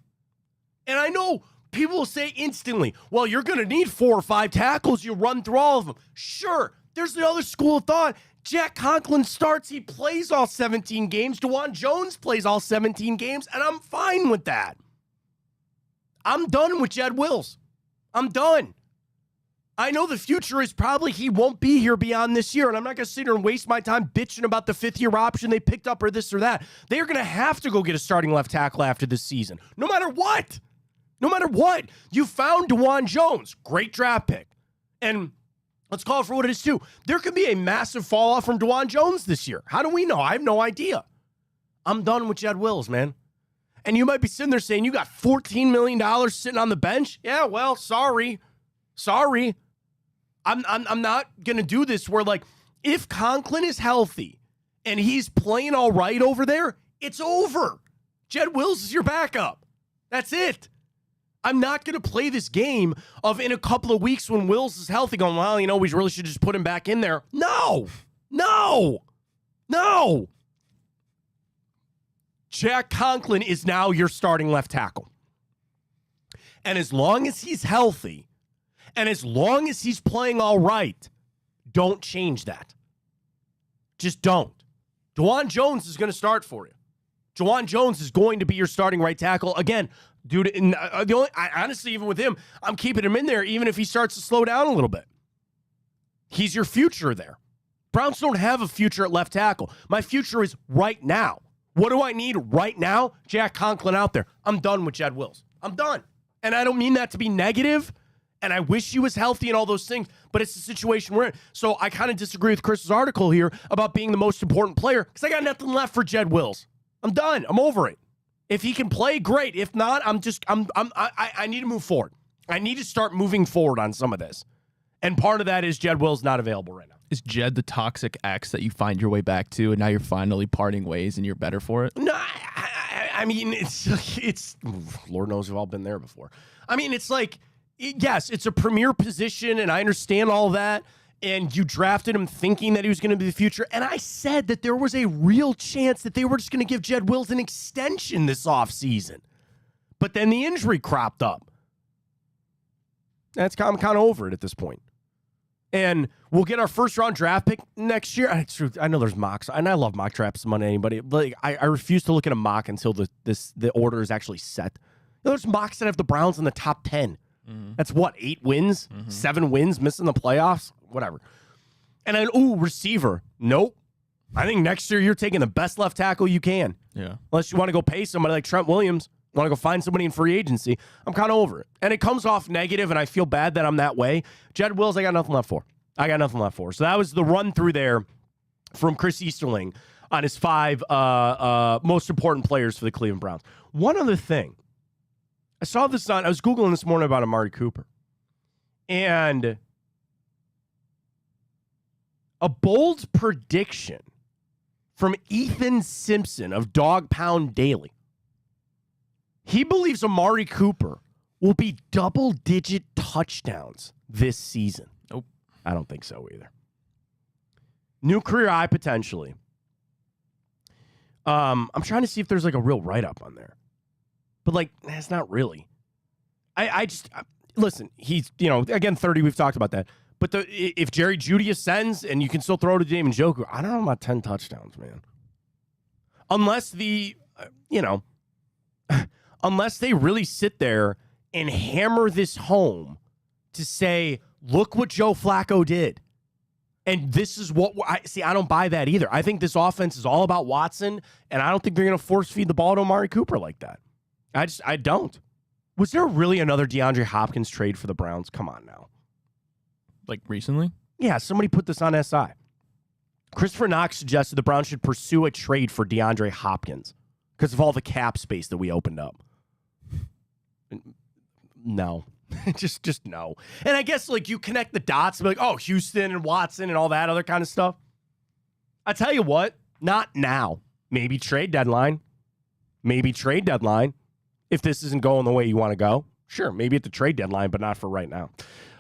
And I know people will say instantly, well, you're going to need 4 or 5 tackles. You run through all of them. Sure. There's the other school of thought. Jack Conklin starts. He plays all 17 games. Dwan Jones plays all 17 games, and I'm fine with that. I'm done with Jed Wills. I'm done. I know the future is probably he won't be here beyond this year, and I'm not going to sit here and waste my time bitching about the 5th-year option they picked up or this or that. They are going to have to go get a starting left tackle after this season, no matter what. No matter what. You found Dwan Jones. Great draft pick. And let's call it for what it is, too. There could be a massive fall-off from Dwan Jones this year. How do we know? I have no idea. I'm done with Jed Wills, man. And you might be sitting there saying, you got $14 million sitting on the bench? Yeah, well, sorry. I'm not going to do this where, like, if Conklin is healthy and he's playing all right over there, it's over. Jed Wills is your backup. That's it. I'm not going to play this game of in a couple of weeks when Wills is healthy going, well, we really should just put him back in there. No. Jack Conklin is now your starting left tackle. And as long as he's healthy and as long as he's playing all right, don't change that. Just don't. Dwan Jones is going to start for you. Dwan Jones is going to be your starting right tackle. Again, dude, honestly, even with him, I'm keeping him in there even if he starts to slow down a little bit. He's your future there. Browns don't have a future at left tackle. My future is right now. What do I need right now? Jack Conklin out there. I'm done with Jed Wills. I'm done. And I don't mean that to be negative, and I wish he was healthy and all those things, but it's the situation we're in. So I kind of disagree with Chris's article here about being the most important player because I got nothing left for Jed Wills. I'm done. I'm over it. If he can play, great. If not, I need to move forward. I need to start moving forward on some of this. And part of that is Jed Will's not available right now. Is Jed the toxic ex that you find your way back to, and now you're finally parting ways and you're better for it? No, I mean, it's Lord knows we've all been there before. I mean, it's like, yes, it's a premier position, and I understand all that. And you drafted him thinking that he was going to be the future. And I said that there was a real chance that they were just going to give Jed Wills an extension this offseason. But then the injury cropped up. I'm kind of over it at this point. And we'll get our first-round draft pick next year. I know there's mocks, and I love mock drafts more than anybody. But like, I refuse to look at a mock until the order is actually set. There's mocks that have the Browns in the top 10. Mm-hmm. That's what, 8 wins, 7 wins, missing the playoffs, whatever. And then, receiver. Nope. I think next year you're taking the best left tackle you can. Yeah. Unless you want to go pay somebody like Trent Williams. Want to go find somebody in free agency. I'm kind of over it. And it comes off negative, and I feel bad that I'm that way. Jed Wills, I got nothing left for. So that was the run through there from Chris Easterling on his 5 most important players for the Cleveland Browns. One other thing. I was Googling this morning about Amari Cooper. And a bold prediction from Ethan Simpson of Dog Pound Daily. He believes Amari Cooper will be double-digit touchdowns this season. Nope. I don't think so either. New career high potentially. I'm trying to see if there's like a real write-up on there. But like, it's not really. Listen, he's, again, 30, we've talked about that. But if Jerry Jeudy ascends and you can still throw to Damon Njoku, I don't know about 10 touchdowns, man. Unless unless they really sit there and hammer this home to say, look what Joe Flacco did. And this is what I don't buy that either. I think this offense is all about Watson, and I don't think they're going to force feed the ball to Amari Cooper like that. I don't. Was there really another DeAndre Hopkins trade for the Browns? Come on now. Like recently? Yeah, somebody put this on SI. Christopher Knox suggested the Browns should pursue a trade for DeAndre Hopkins because of all the cap space that we opened up. No. just no. And I guess like you connect the dots and be like, oh, Houston and Watson and all that other kind of stuff. I tell you what, not now. Maybe trade deadline. If this isn't going the way you want to go. Sure, maybe at the trade deadline, but not for right now.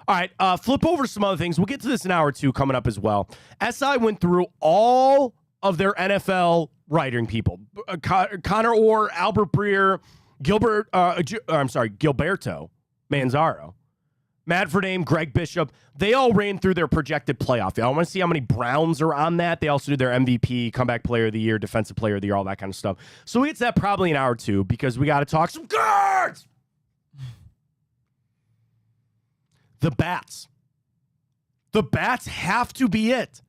All right, flip over some other things. We'll get to this in hour 2 coming up as well. SI went through all of their NFL writing people. Connor Orr, Albert Breer, Gilberto Manzaro, Matt Verdame, Greg Bishop. They all ran through their projected playoff. I want to see how many Browns are on that. They also do their MVP, comeback player of the year, defensive player of the year, all that kind of stuff. So we get to that probably in hour 2 because we got to talk some cards. The bats. The bats have to be it.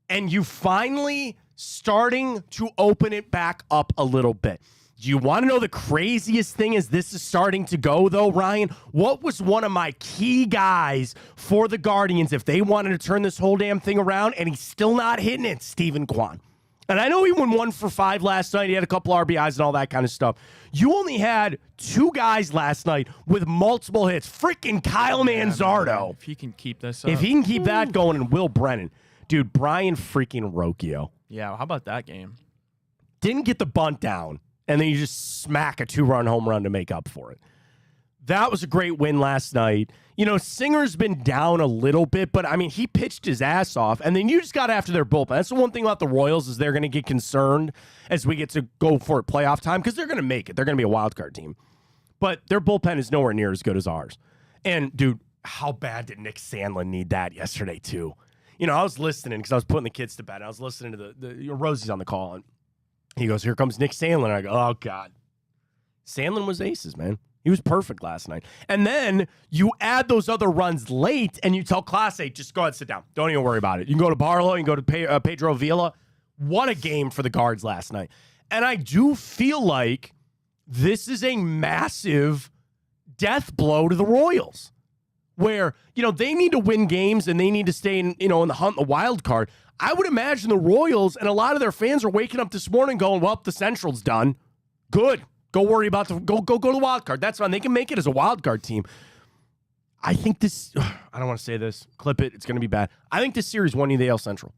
And you finally starting to open it back up a little bit. Do you want to know the craziest thing as this is starting to go, though, Ryan? What was one of my key guys for the Guardians if they wanted to turn this whole damn thing around, and he's still not hitting it? Stephen Kwan. And I know he went 1 for 5 last night. He had a couple RBIs and all that kind of stuff. You only had 2 guys last night with multiple hits. Freaking Kyle Manzardo. Man, if he can keep this up. If he can keep that going, and Will Brennan. Dude, Brian freaking Rocchio. Yeah, how about that game? Didn't get the bunt down. And then you just smack a 2-run home run to make up for it. That was a great win last night. Singer's been down a little bit, but, I mean, he pitched his ass off. And then you just got after their bullpen. That's the one thing about the Royals is they're going to get concerned as we get to go for playoff time because they're going to make it. They're going to be a wild card team. But their bullpen is nowhere near as good as ours. And, dude, how bad did Nick Sandlin need that yesterday, too? I was listening because I was putting the kids to bed. I was listening to the Rosie's on the call, and he goes, here comes Nick Sandlin. And I go, oh, God. Sandlin was aces, man. He was perfect last night. And then you add those other runs late, and you tell Clase, just go ahead and sit down. Don't even worry about it. You can go to Barlow. You can go to Pedro Villa. What a game for the Guards last night. And I do feel like this is a massive death blow to the Royals where, they need to win games and they need to stay in the hunt, the wild card. I would imagine the Royals and a lot of their fans are waking up this morning going, well, the Central's done. Good. Go worry about go to the wild card. That's fine. They can make it as a wild card team. I think this I don't want to say this. Clip it. It's going to be bad. I think this series won you the AL Central.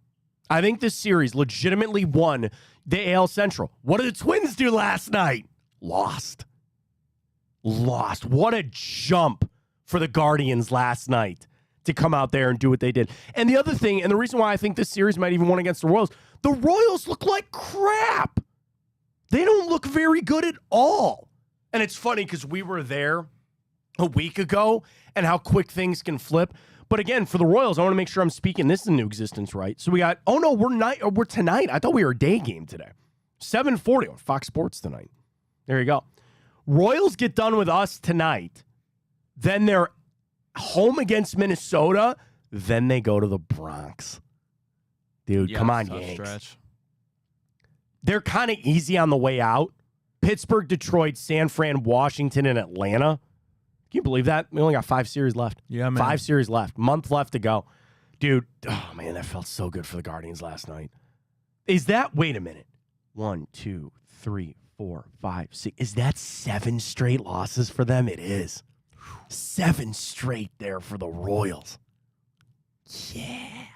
I think this series legitimately won the AL Central. What did the Twins do last night? Lost. What a jump for the Guardians last night to come out there and do what they did. And the other thing, and the reason why I think this series might even win against the Royals look like crap. They don't look very good at all. And it's funny because we were there a week ago and how quick things can flip. But again, for the Royals, I want to make sure I'm speaking this into existence right. So we got, we're tonight. I thought we were a day game today. 7:40 on Fox Sports tonight. There you go. Royals get done with us tonight. Then they're home against Minnesota. Then they go to the Bronx. Dude, come on, Yanks. Stretch. They're kind of easy on the way out. Pittsburgh, Detroit, San Fran, Washington, and Atlanta. Can you believe that? We only got 5 series left. Yeah, man. 5 series left. Month left to go. Dude, oh, man, that felt so good for the Guardians last night. Wait a minute. 1, 2, 3, 4, 5, 6. Is that 7 straight losses for them? It is. 7 straight there for the Royals. Yeah.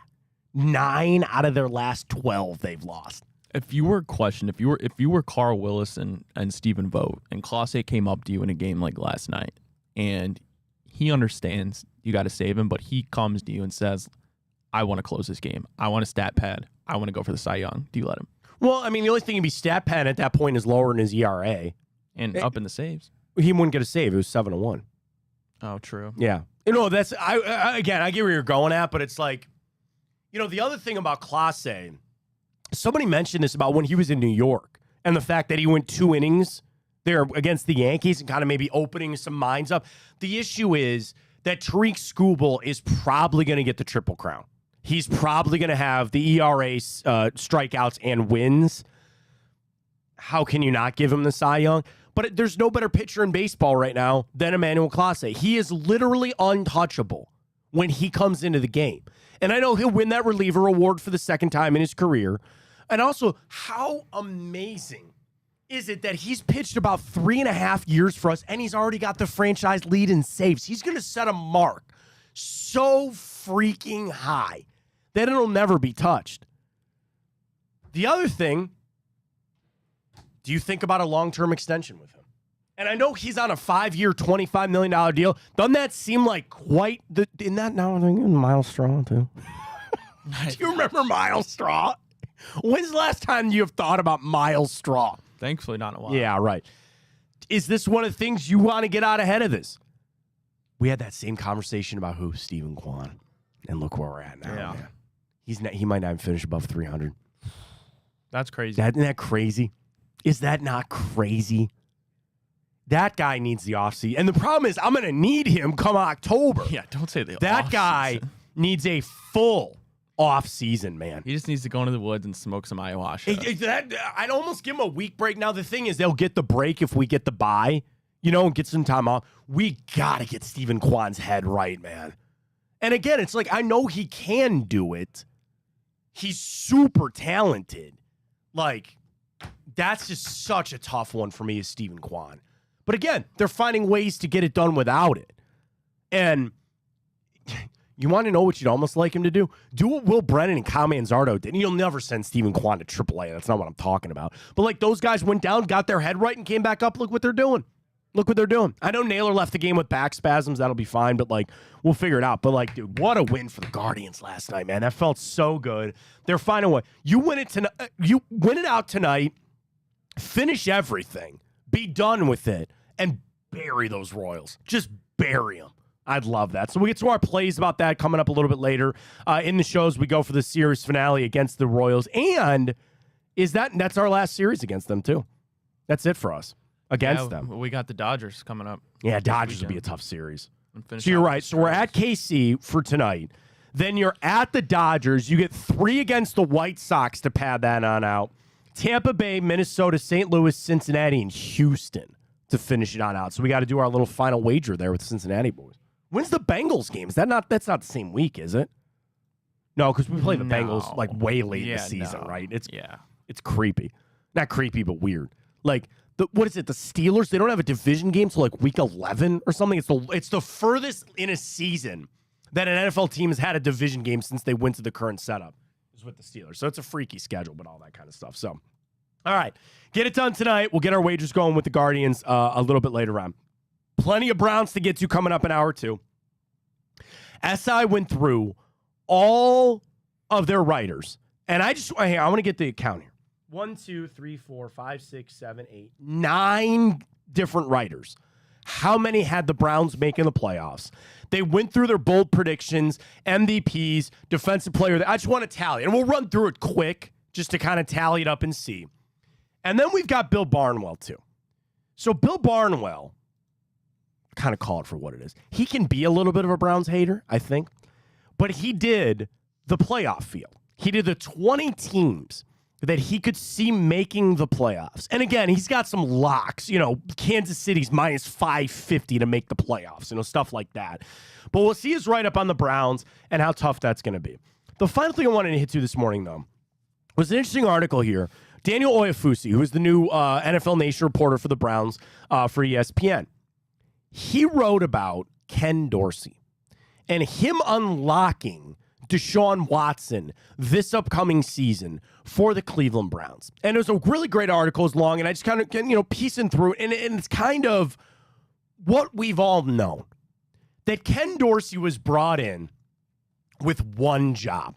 9 out of their last 12 they've lost. If you were questioned, if you were Carl Willis and Stephen Vogt, and Clase came up to you in a game like last night, and he understands you got to save him, but he comes to you and says, I want to close this game. I want a stat pad. I want to go for the Cy Young. Do you let him? Well, I mean, the only thing he'd be stat pad at that point is lower in his ERA. And up in the saves. He wouldn't get a save. It was 7-1. Oh, true. Yeah. That's, I get where you're going at, but it's like, the other thing about Clase, somebody mentioned this about when he was in New York and the fact that he went 2 innings there against the Yankees and kind of maybe opening some minds up. The issue is that Tariq Skubal is probably going to get the Triple Crown. He's probably going to have the ERA, strikeouts, and wins. How can you not give him the Cy Young? But there's no better pitcher in baseball right now than Emmanuel Clase. He is literally untouchable when he comes into the game. And I know he'll win that reliever award for the second time in his career. And also, how amazing is it that he's pitched about 3.5 years for us, and he's already got the franchise lead in saves? He's going to set a mark so freaking high that it'll never be touched. The other thing, do you think about a long-term extension with him? And I know he's on a 5-year, $25 million deal. Doesn't that seem like quite the... Isn't that now Miles Straw, too? Do you remember Miles Straw? When's the last time you have thought about Miles Straw? Thankfully, not in a while. Yeah, right. Is this one of the things you want to get out ahead of this? We had that same conversation about who? Stephen Kwan. And look where we're at now, man. He might not even finish above 300. That's crazy. Isn't that crazy? Is that not crazy? That guy needs the offseason. And the problem is I'm going to need him come October. Yeah, don't say the That guy needs a full offseason, man. He just needs to go into the woods and smoke some ayahuasca. I'd almost give him a week break. Now, the thing is, they'll get the break if we get the bye, and get some time off. We got to get Stephen Kwan's head right, man. And again, it's like, I know he can do it. He's super talented. Like, that's just such a tough one for me, is Stephen Kwan. But again, they're finding ways to get it done without it. And you want to know what you'd almost like him to do? Do what Will Brennan and Kyle Manzardo did. And you'll never send Stephen Kwan to AAA. That's not what I'm talking about. But like, those guys went down, got their head right, and came back up. Look what they're doing. Look what they're doing. I know Naylor left the game with back spasms. That'll be fine. But like, we'll figure it out. But like, dude, what a win for the Guardians last night, man. That felt so good. They're finding a way. You win it tonight. You win it out tonight. Finish everything. Be done with it. And bury those Royals. Just bury them. I'd love that. So we get to our plays about that coming up a little bit later in the shows. We go for the series finale against the Royals. And that's our last series against them, too. That's it for us against them. We got the Dodgers coming up. Yeah, Dodgers would be a tough series. So you're right. So we're at KC for tonight. Then you're at the Dodgers. You get 3 against the White Sox to pad that on out. Tampa Bay, Minnesota, St. Louis, Cincinnati, and Houston to finish it on out. So we got to do our little final wager there with the Cincinnati boys. When's the Bengals game? That's not the same week, is it? No, because we play the Bengals like way late in the season, right? It's creepy. Not creepy, but weird. Like, what is it? The Steelers, they don't have a division game till like week 11 or something. It's the furthest in a season that an NFL team has had a division game since they went to the current setup is with the Steelers. So it's a freaky schedule, but all that kind of stuff. So, all right, get it done tonight. We'll get our wagers going with the Guardians a little bit later on. Plenty of Browns to get to coming up in hour 2. SI went through all of their writers, and I want to get the account here. 1, 2, 3, 4, 5, 6, 7, 8, 9 different writers. How many had the Browns making the playoffs? They went through their bold predictions, MVPs, defensive player. I just want to tally, and we'll run through it quick just to kind of tally it up and see. And then we've got Bill Barnwell, too. So Bill Barnwell, kind of call it for what it is. He can be a little bit of a Browns hater, I think. But he did the playoff field. He did the 20 teams that he could see making the playoffs. And again, he's got some locks. Kansas City's minus 550 to make the playoffs, stuff like that. But we'll see his write-up on the Browns and how tough that's going to be. The final thing I wanted to hit to this morning, though, was an interesting article here. Daniel Oyefusi, who is the new NFL Nation reporter for the Browns for ESPN, he wrote about Ken Dorsey and him unlocking Deshaun Watson this upcoming season for the Cleveland Browns. And it was a really great article. It's long, and I just kind of, piecing through it. And it's kind of what we've all known, that Ken Dorsey was brought in with one job,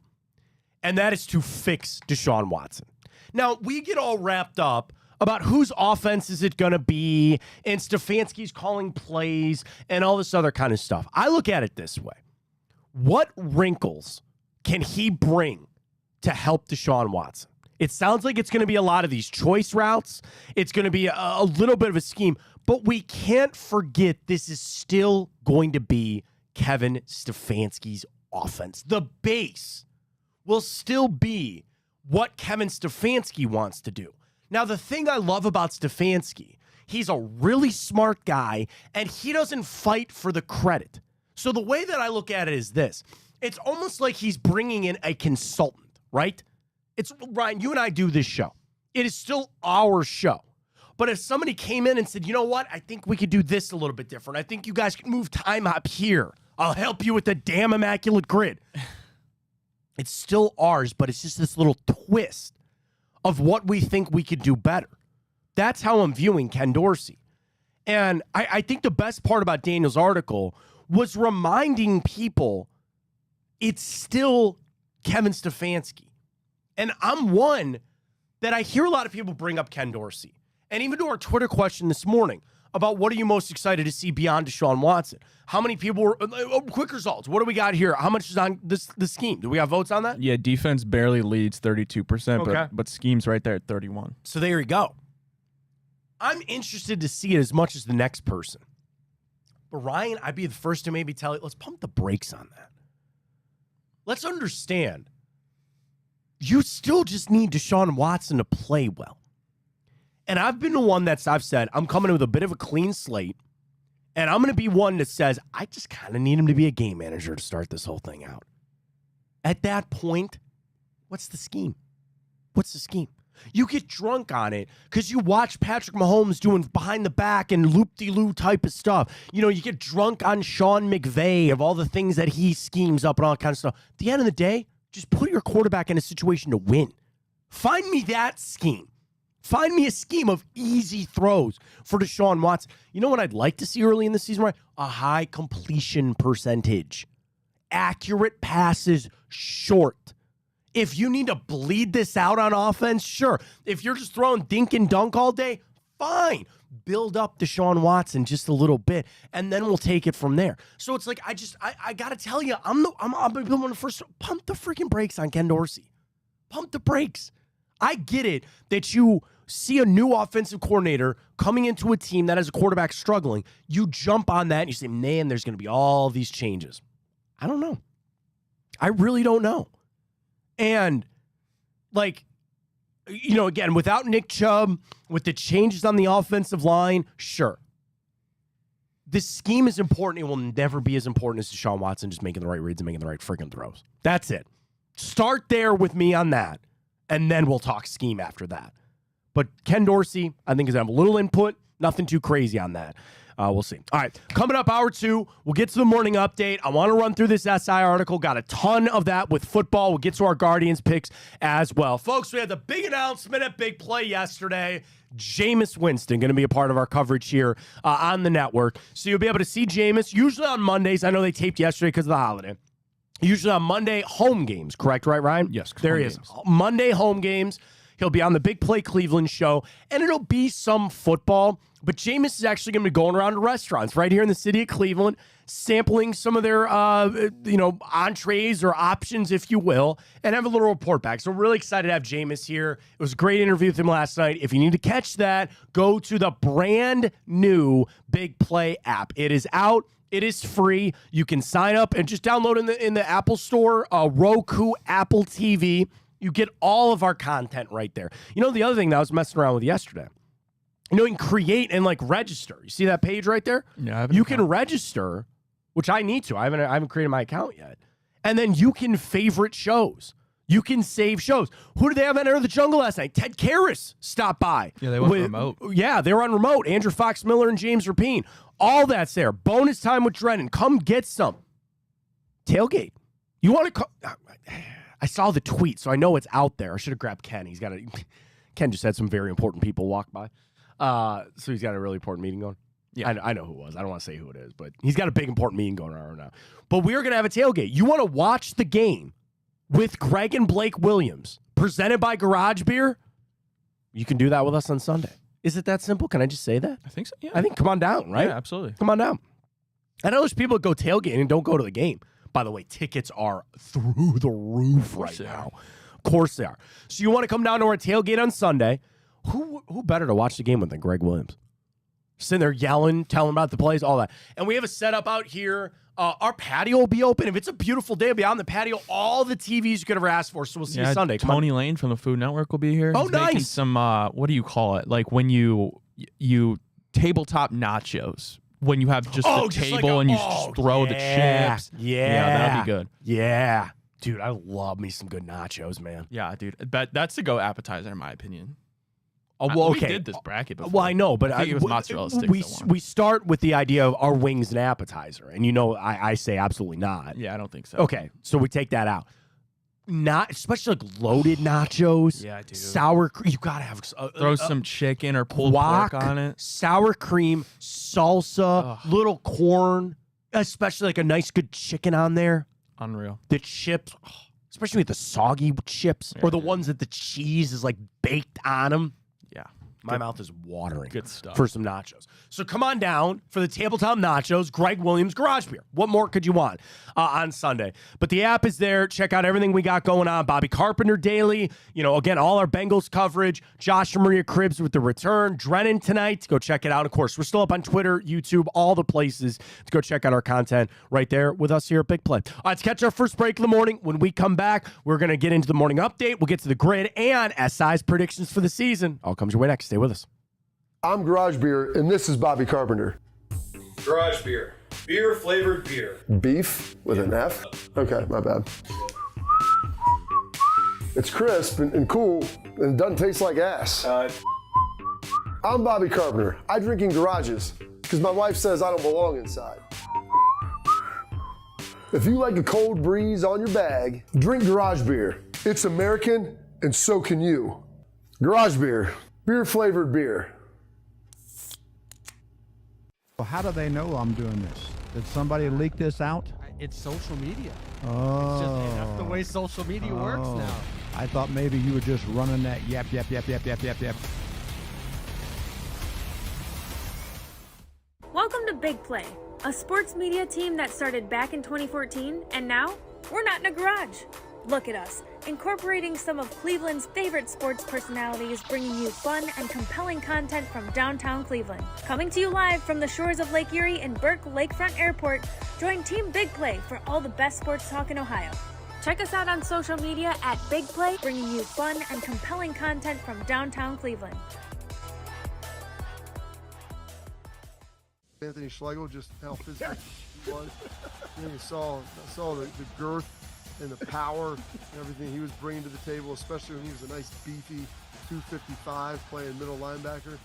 and that is to fix Deshaun Watson. Now, we get all wrapped up about whose offense is it going to be, and Stefanski's calling plays, and all this other kind of stuff. I look at it this way. What wrinkles can he bring to help Deshaun Watson? It sounds like it's going to be a lot of these choice routes. It's going to be a little bit of a scheme. But we can't forget this is still going to be Kevin Stefanski's offense. The base will still be what Kevin Stefanski wants to do. Now, the thing I love about Stefanski, he's a really smart guy, and he doesn't fight for the credit. So the way that I look at it is this. It's almost like he's bringing in a consultant, right? It's Ryan, you and I do this show. It is still our show. But if somebody came in and said, you know what? I think we could do this a little bit different. I think you guys could move time up here. I'll help you with the damn immaculate grid. It's still ours, but it's just this little twist of what we think we could do better. That's how I'm viewing Ken Dorsey. And I think the best part about Daniel's article was reminding people it's still Kevin Stefanski. And I'm one that I hear a lot of people bring up Ken Dorsey. And even to our Twitter question this morning about what are you most excited to see beyond Deshaun Watson? How many people were quick results? What do we got here? How much is on the scheme? Do we have votes on that? Yeah, defense barely leads 32%, okay. but scheme's right there at 31. So there you go. I'm interested to see it as much as the next person. But Ryan, I'd be the first to maybe tell you, let's pump the brakes on that. Let's understand, you still just need Deshaun Watson to play well. And I've been the one I've said, I'm coming in with a bit of a clean slate, and I'm going to be one that says, I just kind of need him to be a game manager to start this whole thing out. At that point, what's the scheme? What's the scheme? You get drunk on it because you watch Patrick Mahomes doing behind the back and loop-de-loo type of stuff. You get drunk on Sean McVay of all the things that he schemes up and all that kind of stuff. At the end of the day, just put your quarterback in a situation to win. Find me that scheme. Find me a scheme of easy throws for Deshaun Watson. You know what I'd like to see early in the season, right? A high completion percentage. Accurate passes short. If you need to bleed this out on offense, sure. If you're just throwing dink and dunk all day, fine. Build up Deshaun Watson just a little bit, and then we'll take it from there. So it's like, I got to tell you, I'm one of the first. Pump the freaking brakes on Ken Dorsey. Pump the brakes. I get it that you see a new offensive coordinator coming into a team that has a quarterback struggling. You jump on that and you say, man, there's going to be all these changes. I don't know. I really don't know. And, again, without Nick Chubb, with the changes on the offensive line, sure. This scheme is important. It will never be as important as Deshaun Watson just making the right reads and making the right freaking throws. That's it. Start there with me on that, and then we'll talk scheme after that. But Ken Dorsey, I think, is going to have a little input. Nothing too crazy on that. We'll see. All right, coming up, hour 2, we'll get to the morning update. I want to run through this SI article. Got a ton of that with football. We'll get to our Guardians picks as well. Folks, we had the big announcement at Big Play yesterday. Jameis Winston going to be a part of our coverage here on the network. So you'll be able to see Jameis usually on Mondays. I know they taped yesterday because of the holiday. Usually on Monday home games, correct? Right, Ryan? Yes. There he is. Monday home games. He'll be on the Big Play Cleveland show, and it'll be some football. But Jameis is actually going to be going around to restaurants right here in the city of Cleveland, sampling some of their, entrees or options, if you will, and have a little report back. So we're really excited to have Jameis here. It was a great interview with him last night. If you need to catch that, go to the brand new Big Play app. It is out. It is free. You can sign up and just download in the Apple Store, Roku, Apple TV. You get all of our content right there. You know, the other thing that I was messing around with yesterday, you can create and register. You see that page right there? Yeah, you can register, which I need to. I haven't created my account yet. And then you can favorite shows. You can save shows. Who did they have on Enter the Jungle last night? Ted Karras stopped by. Yeah, they went remote. Yeah, they were on remote. Andrew Fox Miller and James Rapine. All that's there. Bonus time with Drennan. Come get some. Tailgate. You want to I saw the tweet, so I know it's out there. I should have grabbed Ken. Ken just had some very important people walk by. So he's got a really important meeting going. Yeah, I know who it was. I don't want to say who it is, but he's got a big important meeting going on right now. But we are going to have a tailgate. You want to watch the game with Greg and Blake Williams, presented by Garage Beer? You can do that with us on Sunday. Is it that simple? Can I just say that? I think so. Yeah. I think come on down, right? Yeah, absolutely. Come on down. I know there's people that go tailgating and don't go to the game. By the way, tickets are through the roof right now. Of course they are. So you want to come down to our tailgate on Sunday. Who better to watch the game with than Greg Williams? Sitting there yelling, telling about the plays, all that. And we have a setup out here. Our patio will be open. If it's a beautiful day, it'll be out on the patio. All the TVs you could ever ask for. So we'll see you Sunday. Tony Lane from the Food Network will be here. Oh, He's nice. making some, what do you call it? Like when you tabletop nachos. When you have just the table and you just throw the chips. Yeah, that'd be good. Yeah. Dude, I love me some good nachos, man. Yeah, dude. That's the go appetizer, in my opinion. Oh, well, okay. We did this bracket before. Well, I know, but I think it was mozzarella sticks. We start with the idea of our wings an appetizer, and I say absolutely not. Yeah, I don't think so. Okay, so we take that out. Not especially loaded nachos. Yeah, dude. Sour cream. You gotta have throw some chicken or pulled pork on it. Sour cream, salsa, little corn, especially a nice good chicken on there. Unreal. The chips, especially with the soggy chips, or the ones that the cheese is baked on them. Yeah. My mouth is watering. Good stuff. For some nachos. So come on down for the tabletop nachos, Greg Williams Garage Beer. What more could you want on Sunday? But the app is there. Check out everything we got going on. Bobby Carpenter daily. Again, all our Bengals coverage. Josh and Maria Cribbs with the return. Drennan tonight. Go check it out. Of course, we're still up on Twitter, YouTube, all the places to go check out our content right there with us here at Big Play. All right, let's catch our first break of the morning. When we come back, we're going to get into the morning update. We'll get to the grid and SI's predictions for the season. All comes your way next. Stay with us. I'm Garage Beer, and this is Bobby Carpenter. Garage Beer. Beer-flavored beer. Beef with an F? Okay, my bad. It's crisp and cool, and it doesn't taste like ass. I'm Bobby Carpenter. I drink in garages, because my wife says I don't belong inside. If you like a cold breeze on your bag, drink Garage Beer. It's American, and so can you. Garage Beer. Beer-flavored beer. Well, how do they know I'm doing this? Did somebody leak this out? It's social media. Oh. That's the way social media works now. I thought maybe you were just running that yap. Welcome to Big Play, a sports media team that started back in 2014, and now we're not in a garage. Look at us, incorporating some of Cleveland's favorite sports personalities, bringing you fun and compelling content from downtown Cleveland. Coming to you live from the shores of Lake Erie and Burke Lakefront Airport, join Team Big Play for all the best sports talk in Ohio. Check us out on social media at Big Play, bringing you fun and compelling content from downtown Cleveland. Anthony Schlegel, just how physical he was. You saw the girth and the power and everything he was bringing to the table, especially when he was a nice beefy 255 playing middle linebacker.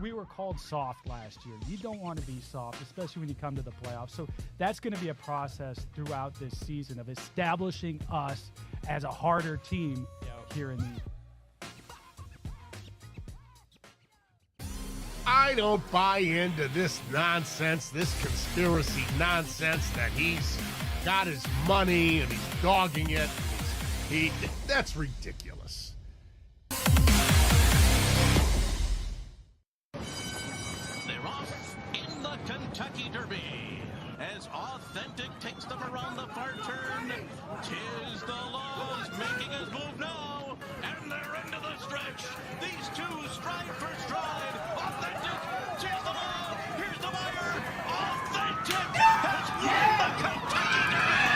we were called soft last year. You don't want to be soft, especially when you come to the playoffs. So that's going to be a process throughout this season of establishing us as a harder team here in the I don't buy into this nonsense, this conspiracy nonsense that he's got his money and he's dogging it. That's ridiculous. They're off in the Kentucky Derby as Authentic takes them around the far turn. Tis the Laws making his move now, and they're into the stretch. These two stride for stride. Authentic, tis the Law. Here's the wire. Authentic has won the Kentucky Derby.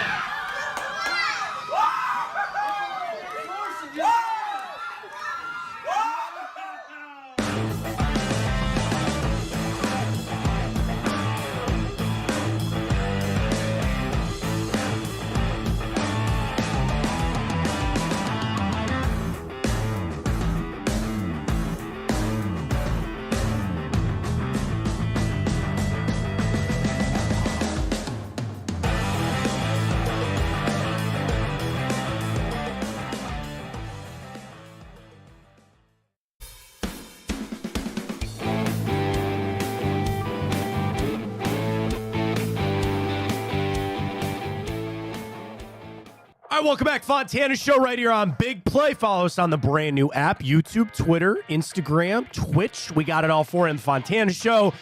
All right, welcome back. Fontana Show right here on Big Play. Follow us on the brand new app, YouTube, Twitter, Instagram, Twitch. We got it all for you in the Fontana Show.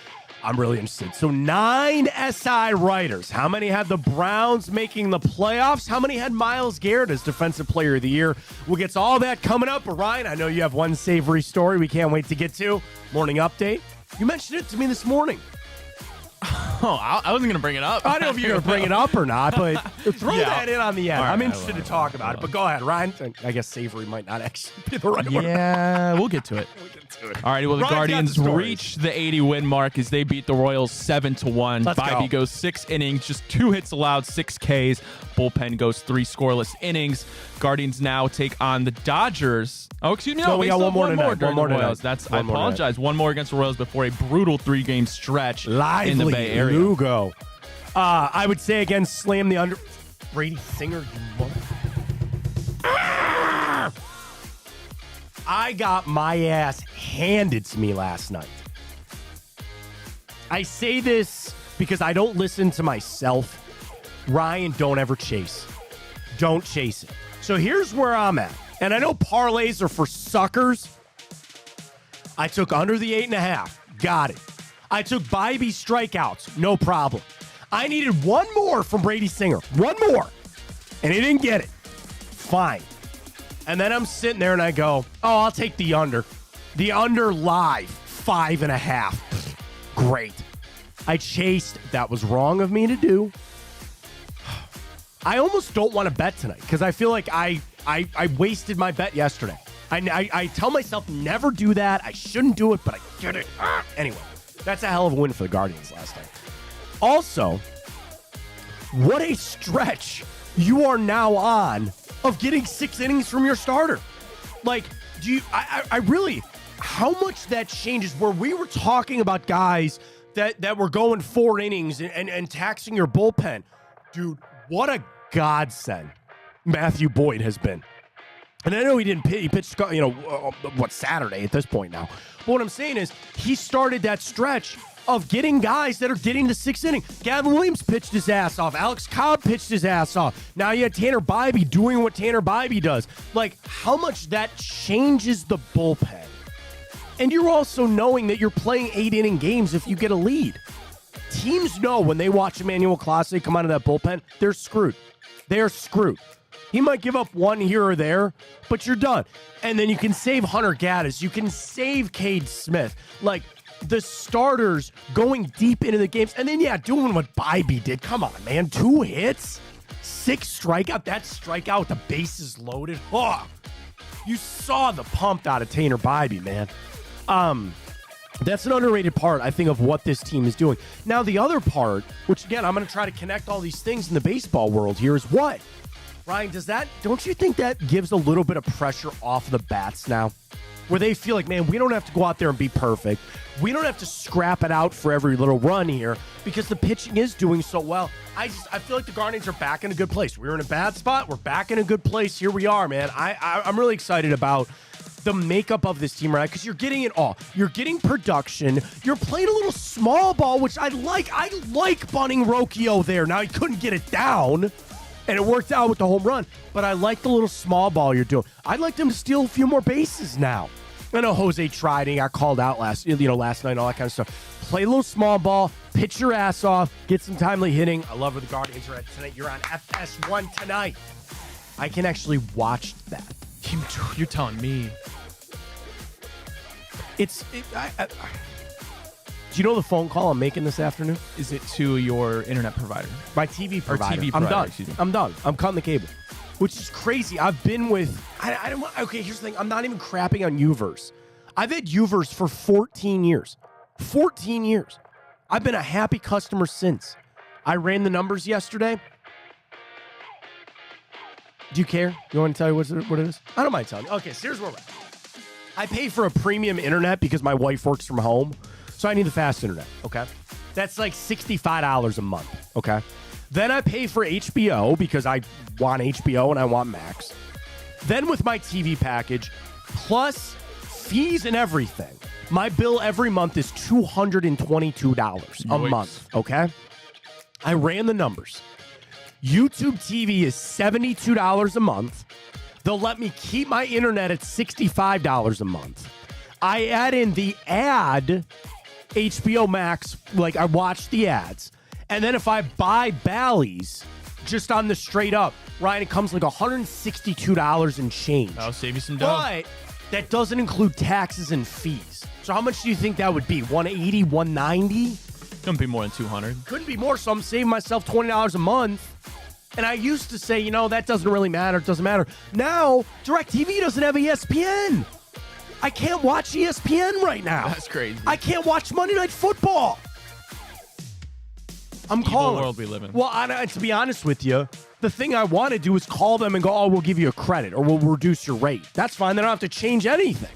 I'm really interested. So 9 SI writers. How many had the Browns making the playoffs? How many had Myles Garrett as Defensive Player of the Year? We'll get to all that coming up. But Ryan, I know you have one savory story we can't wait to get to. Morning update. You mentioned it to me this morning. Oh, I wasn't going to bring it up. I don't know if you're going to bring it up or not, but throw Yeah. that in on the end. All right, I'm I interested will. to talk about it, but go ahead, Ryan. I guess savory might not actually be the right word. Yeah, we'll get to it. All right, well, the Ryan's got Guardians the stories. reach the 80-win mark as they beat the Royals 7-1. Let's Bibee go. goes 6 innings, just 2 hits allowed, 6 Ks. Bullpen goes 3 scoreless innings. Guardians now take on the Dodgers. Oh, excuse me. No, we got still one more have tonight. during One more the Royals. tonight. I One more apologize. One more against the Royals before a brutal 3-game stretch Lively in the Bay Area. Lugo. I would say again, slam the under. Brady Singer, you mother. I got my ass handed to me last night. I say this because I don't listen to myself. Ryan, don't ever chase. Don't chase it. So here's where I'm at. And I know parlays are for suckers. I took under the 8.5. Got it. I took Bibee strikeouts. No problem. I needed one more from Brady Singer. One more. And he didn't get it. Fine. And then I'm sitting there and I go, oh, I'll take the under. The under live, 5.5. Great. I chased. That was wrong of me to do. I almost don't want to bet tonight because I feel like I wasted my bet yesterday. I tell myself never do that. I shouldn't do it, but I did it. Anyway, that's a hell of a win for the Guardians last night. Also, what a stretch you are now on of getting 6 innings from your starter. Like, I really, how much that changes where we were talking about guys that were going 4 innings and taxing your bullpen. Dude, what a godsend Matthew Boyd has been. And I know he didn't pitch, he pitched, Saturday at this point now. But what I'm saying is he started that stretch of getting guys that are getting the 6th inning. Gavin Williams pitched his ass off. Alex Cobb pitched his ass off. Now you had Tanner Bibee doing what Tanner Bibee does. Like, how much that changes the bullpen. And you're also knowing that you're playing 8-inning games if you get a lead. Teams know when they watch Emmanuel Clase come out of that bullpen, they're screwed. They're screwed. He might give up one here or there, but you're done. And then you can save Hunter Gaddis. You can save Cade Smith. Like, the starters going deep into the games. And then, doing what Bibee did. Come on, man. 2 hits, 6 strikeout. That strikeout with the bases loaded. Oh, you saw the pump out of Tanner Bibee, man. That's an underrated part, I think, of what this team is doing. Now, the other part, which, again, I'm going to try to connect all these things in the baseball world here, is what? Ryan, don't you think that gives a little bit of pressure off the bats now? where they feel like, man, we don't have to go out there and be perfect. We don't have to scrap it out for every little run here because the pitching is doing so well. I feel like the Guardians are back in a good place. We were in a bad spot. We're back in a good place. Here we are, man. I'm really excited about the makeup of this team right now because you're getting it all. You're getting production. You're playing a little small ball, which I like. I like bunting Rocchio there. Now he couldn't get it down, and it worked out with the home run. But I like the little small ball you're doing. I'd like them to steal a few more bases now. I know Jose tried and he got called out last night, and all that kind of stuff. Play a little small ball, pitch your ass off, get some timely hitting. I love where the Guardians are at tonight. You're on FS1 tonight. I can actually watch that. You're telling me. Do you know the phone call I'm making this afternoon? Is it to your internet provider? My TV provider. TV I'm provider, done. excuse me. I'm done. I'm cutting the cable, which is crazy. I've been with. I don't want. Okay, here's the thing. I'm not even crapping on Uverse. I've had Uverse for 14 years. 14 years. I've been a happy customer since. I ran the numbers yesterday. Do you care? You want me to tell you what it is? I don't mind telling you. Okay, so here's where we're at. I pay for a premium internet because my wife works from home, so I need the fast internet, okay? That's like $65 a month, okay? Then I pay for HBO because I want HBO and I want Max. Then with my TV package, plus fees and everything, my bill every month is $222 a month, okay? I ran the numbers. YouTube TV is $72 a month. They'll let me keep my internet at $65 a month. I add in the ad HBO Max, like I watch the ads. And then if I buy Bally's just on the straight up, Ryan, it comes like $162 and change. That'll save you some dough. But that doesn't include taxes and fees. So how much do you think that would be? 180, 190? Couldn't be more than 200. Couldn't be more, so I'm saving myself $20 a month. And I used to say, that doesn't really matter. It doesn't matter. Now, DirecTV doesn't have ESPN. I can't watch ESPN right now. That's crazy. I can't watch Monday Night Football. I'm Evil calling. world we live in. Well, to be honest with you, the thing I want to do is call them and go, oh, we'll give you a credit or we'll reduce your rate. That's fine. They don't have to change anything.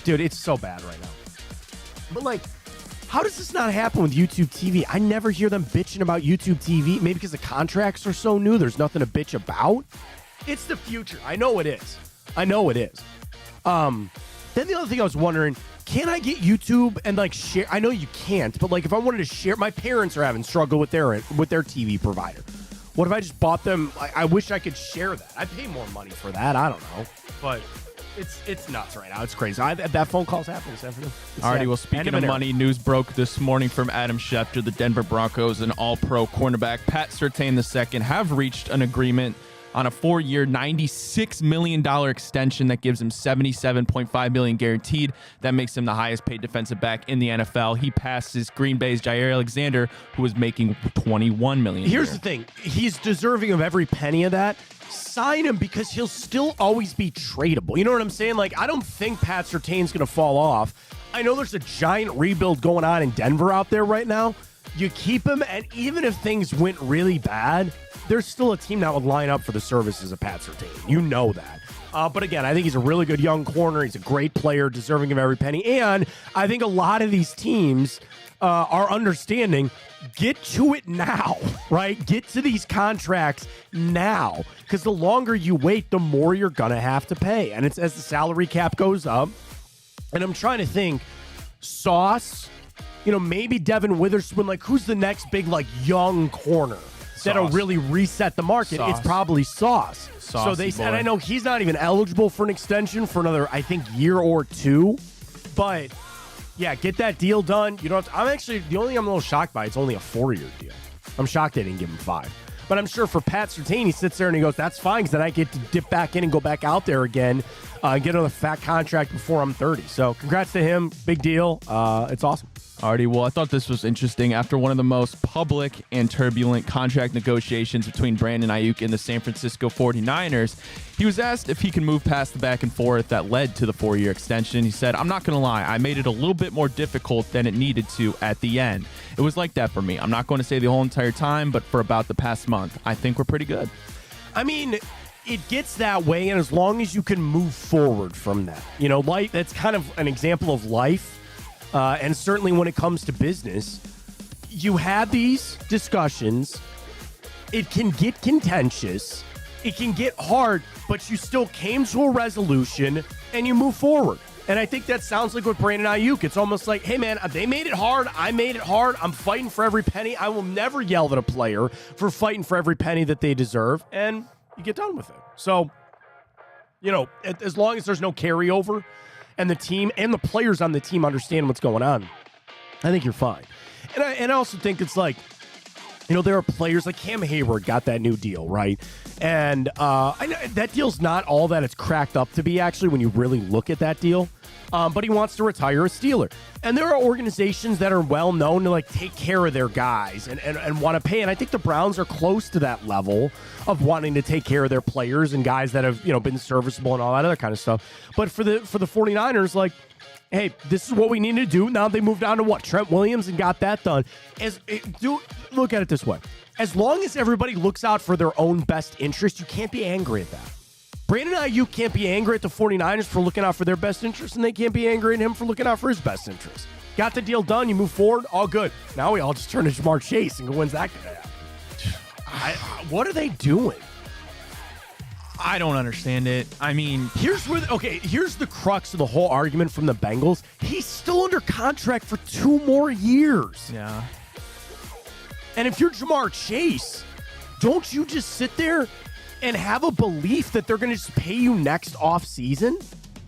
Dude, it's so bad right now. But how does this not happen with YouTube TV? I never hear them bitching about YouTube TV. Maybe because the contracts are so new, there's nothing to bitch about. It's the future. I know it is. Then the other thing I was wondering, can I get YouTube and share? I know you can't, but if I wanted to share, my parents are having struggle with their TV provider. What if I just bought them? I wish I could share that. I'd pay more money for that. I don't know, but it's nuts right now. It's crazy. That phone call's happening this afternoon. Alrighty, well, speaking of money, news broke this morning from Adam Schefter. The Denver Broncos and all-pro cornerback Pat Surtain II have reached an agreement on a 4-year, $96 million extension that gives him $77.5 million guaranteed. That makes him the highest-paid defensive back in the NFL. He passes Green Bay's Jair Alexander, who was making $21 million. Here's the thing. He's deserving of every penny of that. Sign him because he'll still always be tradable. You know what I'm saying? I don't think Pat Surtain's going to fall off. I know there's a giant rebuild going on in Denver out there right now. You keep him, and even if things went really bad, there's still a team that would line up for the services of Pat Surtain. You know that. But again, I think he's a really good young corner. He's a great player, deserving of every penny. And I think a lot of these teams are understanding, get to it now, right? Get to these contracts now. Because the longer you wait, the more you're going to have to pay. And it's as the salary cap goes up. And I'm trying to think, Sauce, maybe Devin Witherspoon, who's the next big, young corner that'll really reset the market? Sauce. It's probably Sauce. So they said, I know he's not even eligible for an extension for another, I think, year or two. But yeah, get that deal done. You don't have to, I'm actually, the only thing I'm a little shocked by, it's only a 4-year deal. I'm shocked they didn't give him 5. But I'm sure for Pat Surtain, he sits there and he goes, that's fine, because then I get to dip back in and go back out there again and get another fat contract before I'm 30. So congrats to him. Big deal. It's awesome. Alrighty, well, I thought this was interesting. After one of the most public and turbulent contract negotiations between Brandon Ayuk and the San Francisco 49ers, he was asked if he can move past the back and forth that led to the 4-year extension. He said, I'm not going to lie, I made it a little bit more difficult than it needed to at the end. It was like that for me. I'm not going to say the whole entire time, but for about the past month, I think we're pretty good. I mean, it gets that way, and as long as you can move forward from that, life, that's kind of an example of life, and certainly when it comes to business, you have these discussions. It can get contentious, it can get hard, but you still came to a resolution and you move forward. And I think that sounds like what Brandon Ayuk. It's almost like, hey, man, they made it hard. I made it hard. I'm fighting for every penny. I will never yell at a player for fighting for every penny that they deserve. And you get done with it. So, as long as there's no carryover and the team and the players on the team understand what's going on, I think you're fine. And I also think it's like, there are players like Cam Hayward got that new deal, right? And I know that deal's not all that it's cracked up to be, actually, when you really look at that deal. But he wants to retire a Steeler. And there are organizations that are well known to take care of their guys and want to pay. And I think the Browns are close to that level of wanting to take care of their players and guys that have been serviceable and all that other kind of stuff. But for the 49ers, hey, this is what we need to do. Now they moved on to what? Trent Williams and got that done. Look at it this way. As long as everybody looks out for their own best interest, you can't be angry at that. Brandon Ayuk can't be angry at the 49ers for looking out for their best interest, and they can't be angry at him for looking out for his best interest. Got the deal done. You move forward. All good. Now we all just turn to Jamar Chase and go, when's that going to happen? What are they doing? I don't understand it. I mean, here's the crux of the whole argument from the Bengals. He's still under contract for 2 more years. Yeah. And if you're Jamar Chase, don't you just sit there and have a belief that they're going to just pay you next offseason?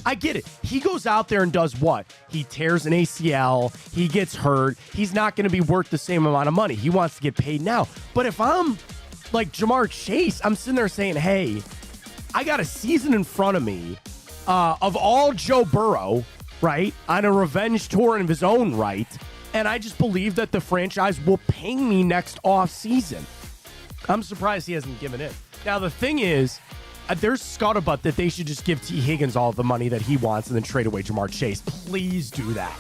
I get it. He goes out there and does what? He tears an ACL. He gets hurt. He's not going to be worth the same amount of money. He wants to get paid now. But if I'm like Jamar Chase, I'm sitting there saying, hey, I got a season in front of me of all Joe Burrow, right, on a revenge tour of his own right, and I just believe that the franchise will pay me next offseason. I'm surprised he hasn't given in. Now, the thing is, there's scuttlebutt that they should just give T. Higgins all the money that he wants and then trade away Jamar Chase. Please do that.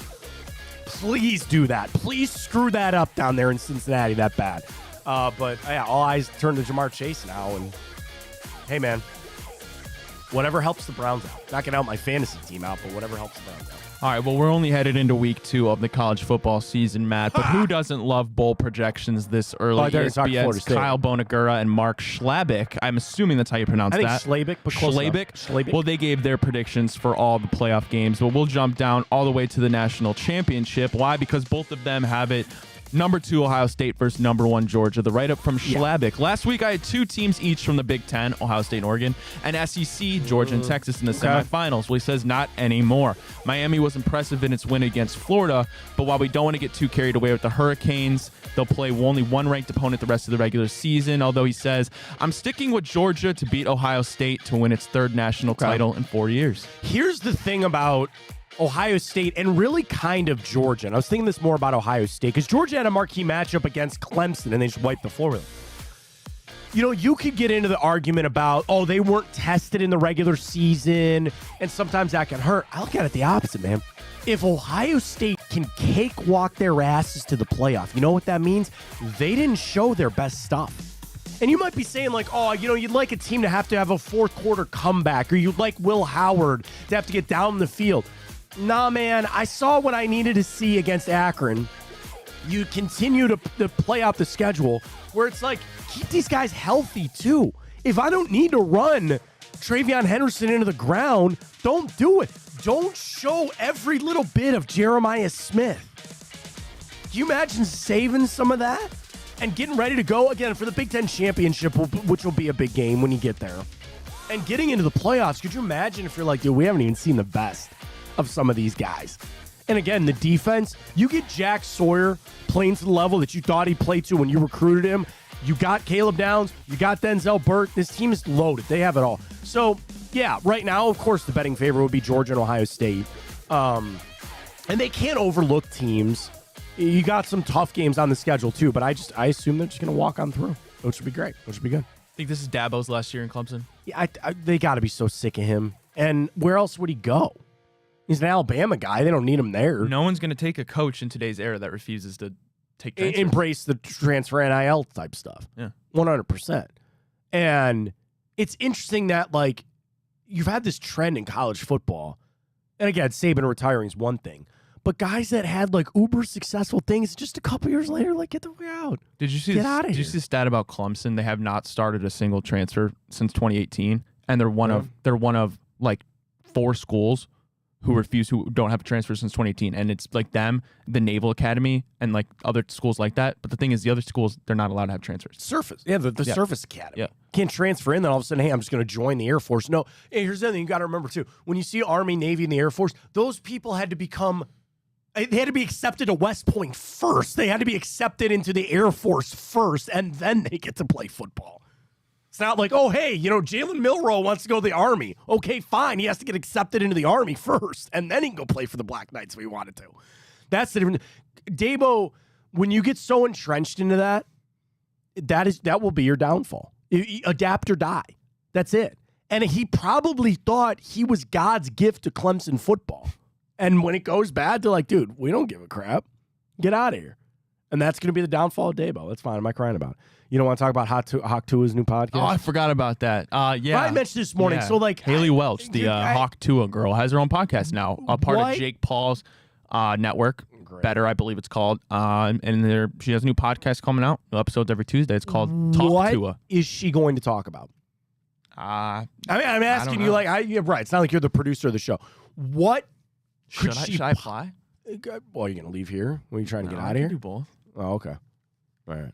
Please do that. Please screw that up down there in Cincinnati that bad. But, yeah, all eyes turn to Jamar Chase now, and hey, man. Whatever helps the Browns out. Not going to help my fantasy team out, but whatever helps the Browns out. All right, well, we're only headed into week 2 of the college football season, Matt. But who doesn't love bowl projections this early? ESPN's Kyle Bonagura and Mark Schlabach. I'm assuming that's how you pronounce that. I think Schlabach, but close enough. Schlabach. Well, they gave their predictions for all the playoff games. But we'll jump down all the way to the national championship. Why? Because both of them have it. Number 2, Ohio State versus number 1, Georgia. The write-up from Schlabach. Yeah. Last week, I had 2 teams each from the Big Ten, Ohio State and Oregon, and SEC, Georgia and Texas in the semifinals. Well, he says not anymore. Miami was impressive in its win against Florida, but while we don't want to get too carried away with the Hurricanes, they'll play only one ranked opponent the rest of the regular season, although he says, I'm sticking with Georgia to beat Ohio State to win its 3rd national title in 4 years. Here's the thing about Ohio State and really kind of Georgia. And I was thinking this more about Ohio State because Georgia had a marquee matchup against Clemson and they just wiped the floor with them. You could get into the argument about, they weren't tested in the regular season and sometimes that can hurt. I look at it the opposite, man. If Ohio State can cakewalk their asses to the playoff, you know what that means? They didn't show their best stuff. And you might be saying you'd like a team to have a 4th quarter comeback, or you'd like Will Howard to have to get down the field. Nah, man, I saw what I needed to see against Akron. You continue to play out the schedule where it's like, keep these guys healthy too. If I don't need to run Travion Henderson into the ground, don't do it. Don't show every little bit of Jeremiah Smith. Can you imagine saving some of that and getting ready to go again for the Big Ten championship, which will be a big game when you get there, and getting into the playoffs? Could you imagine if you're like, dude, we haven't even seen the best of some of these guys? And again, the defense, you get Jack Sawyer playing to the level that you thought he played to when you recruited him. You got Caleb Downs. You got Denzel Burke. This team is loaded. They have it all. So, yeah, right now, of course, the betting favorite would be Georgia and Ohio State. And they can't overlook teams. You got some tough games on the schedule, too. But I assume they're just going to walk on through, which would be great, which would be good. Think this is Dabo's last year in Clemson? Yeah, they got to be so sick of him. And where else would he go? He's an Alabama guy. They don't need him there. No one's going to take a coach in today's era that refuses to take embrace the transfer NIL type stuff. Yeah. 100%. And it's interesting that, like, you've had this trend in college football. And again, Saban retiring is one thing. But guys that had, like, uber successful things, just a couple years later, like, get the way out. Did you see? Get out of here. Did you see the stat about Clemson? They have not started a single transfer since 2018, and they're one of like 4 schools who don't have a transfer since 2018, and it's like them, the Naval Academy, and like other schools like that. But the thing is, the other schools, they're not allowed to have transfers. Surface, the Surface Academy. Yeah. Can't transfer in, then all of a sudden, hey, I'm just going to join the Air Force. No, and here's the other thing you got to remember too: when you see Army, Navy, and the Air Force, those people had to become. They had to be accepted to West Point first. They had to be accepted into the Air Force first, and then they get to play football. It's not like, oh, hey, Jalen Milroe wants to go to the Army. Okay, fine. He has to get accepted into the Army first, and then he can go play for the Black Knights if he wanted to. That's the difference. Dabo, when you get so entrenched into that will be your downfall. Adapt or die. That's it. And he probably thought he was God's gift to Clemson football. And when it goes bad, they're like, dude, we don't give a crap. Get out of here. And that's going to be the downfall of Dabo. That's fine. Am I crying about it? You don't want to talk about Hawk Tua's new podcast? Oh, I forgot about that. Yeah. I mentioned this morning. Yeah. So, like, Haley Welch, the Hawk Tua girl, has her own podcast now, a part of Jake Paul's network. Great. Better, I believe it's called. And she has a new podcast coming out. New episodes every Tuesday. It's called Talk Tua. What is she going to talk about? I'm asking you, like, right. It's not like you're the producer of the show. What should I apply? Well, you're going to leave here? When are you trying to get out I of can here? do both. Oh, okay. All right.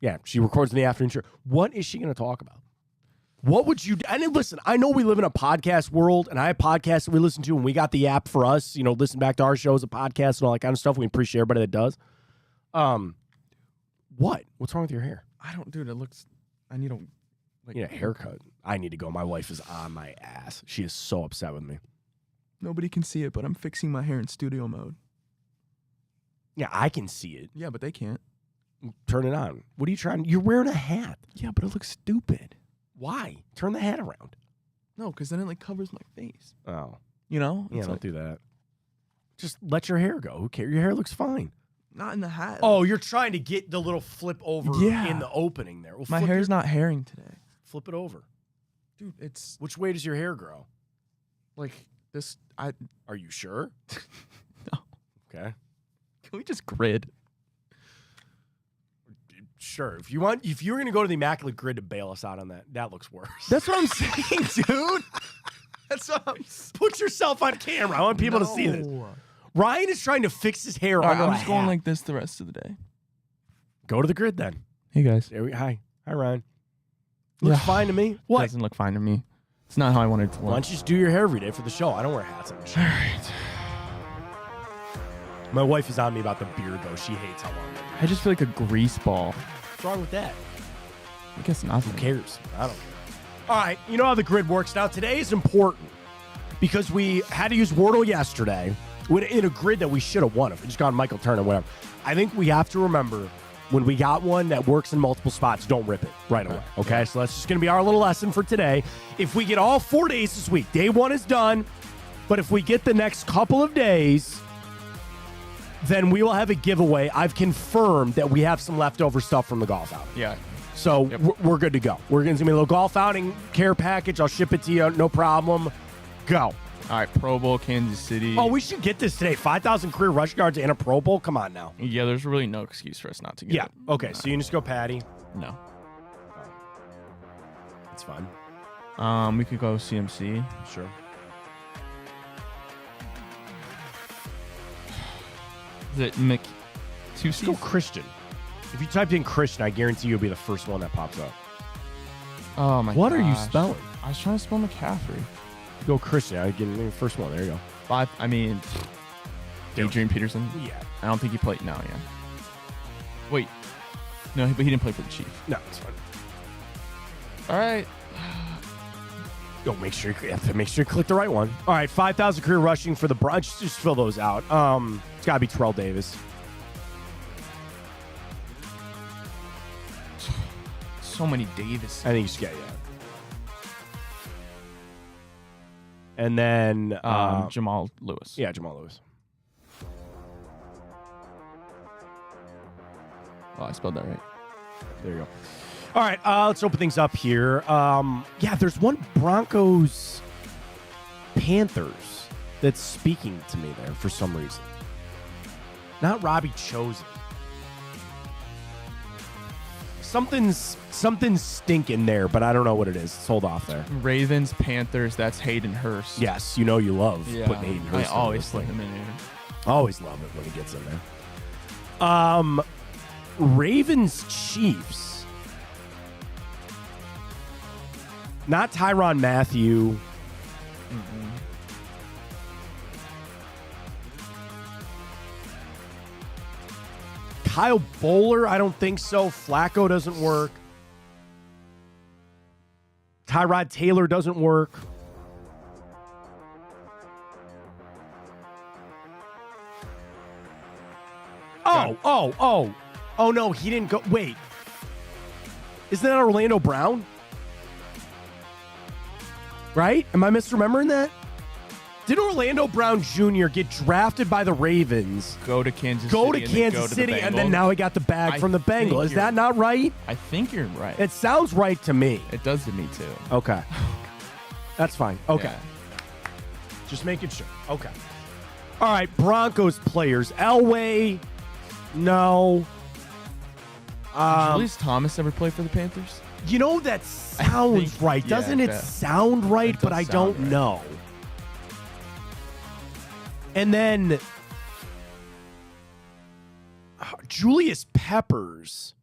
Yeah, she records in the afternoon show. What is she going to talk about? What would you do? And then, listen, I know we live in a podcast world, and I have podcasts that we listen to, and we got the app for us, listen back to our show as a podcast and all that kind of stuff. We appreciate everybody that does. What? What's wrong with your hair? I don't, dude. It looks. I need a. You need a haircut. I need to go. My wife is on my ass. She is so upset with me. Nobody can see it, but I'm fixing my hair in studio mode. Yeah, I can see it. Yeah, but they can't. Turn it on. What are you trying? You're wearing a hat. Yeah, but it looks stupid. Why? Turn the hat around. No, because then it like covers my face. Oh. Yeah, don't do that. Just let your hair go. Who cares? Your hair looks fine. Not in the hat. Oh, you're trying to get the little flip over in the opening there. Well, my hair's not hairing today. Flip it over. Dude, it's... Which way does your hair grow? Like this... Are you sure? No. Okay. Can we just grid? Sure. If you're going to go to the Immaculate Grid to bail us out on that, that looks worse. That's what I'm saying, dude. That's what I'm saying. Put yourself on camera. I want people to see this. Ryan is trying to fix his hair. I'm just going like this the rest of the day. Go to the grid then. Hey, guys. Hi, Ryan. Looks fine to me. What? Doesn't look fine to me. It's not how I wanted it to look. Why don't you just do your hair every day for the show? I don't wear hats on the show. All right. My wife is on me about the beard, though. She hates how long I just feel like a grease ball. What's wrong with that? I guess nothing. Who cares? I don't care. All right. You know how the grid works now. Today is important because we had to use Wordle yesterday in a grid that we should have won if we just gone Michael Turner, whatever. I think we have to remember when we got one that works in multiple spots, don't rip it right away. Okay? So that's just going to be our little lesson for today. If we get all 4 days this week, day 1 is done. But if we get the next couple of days, then we will have a giveaway. I've confirmed that we have some leftover stuff from the golf outing. Yeah. So we're good to go. We're going to be a little golf outing care package. I'll ship it to you. No problem. Go. All right. Pro Bowl, Kansas City. Oh, we should get this today. 5,000 career rush yards and a Pro Bowl. Come on now. Yeah, there's really no excuse for us not to get it. Yeah. Okay. So you can just go Patty. No. That's fine. We could go CMC. Sure. Is it Let's go Christian. If you typed in Christian, I guarantee you'll be the first one that pops up. Oh, my What gosh. are you spelling? I was trying to spell McCaffrey. Go Christian. I get the first one. There you go. Adrian Peterson. Yeah. I don't think he played. No, yeah. Wait. No, but he didn't play for the Chiefs. No, it's fine. All right. Go make sure you click the right one. All right, 5,000 career rushing for the brunch. Just fill those out. It's got to be Terrell Davis. So many Davis. I think you should get that. And then Jamal Lewis. Yeah, Jamal Lewis. Oh, I spelled that right. There you All right, let's open things up here. Yeah, there's one Broncos-Panthers that's speaking to me there for some reason. Not Robbie Chosen. Something's stinking there, but I don't know what it is. It's hold off there. Ravens, Panthers, that's Hayden Hurst. Yes, you know you love putting Hayden Hurst. I always put him in here. Always love it when he gets in there. Ravens, Chiefs. Not Tyrann Mathieu. Kyle Bowler, I don't think so. Flacco doesn't work. Tyrod Taylor doesn't work. Oh, no, he didn't go. Wait. Isn't that Orlando Brown? Right? Am I misremembering that? Did Orlando Brown Jr. get drafted by the Ravens? Go to Kansas City, and then now he got the bag from the Bengals. Is that not right? I think you're right. It sounds right to me. It does to me, too. Okay. That's fine. Okay. Yeah. Just making sure. Okay. All right, Broncos players. Elway, no. Julius Thomas ever play for the Panthers? You know, that sounds right. Doesn't it sound right? But I don't know. And then Julius Peppers.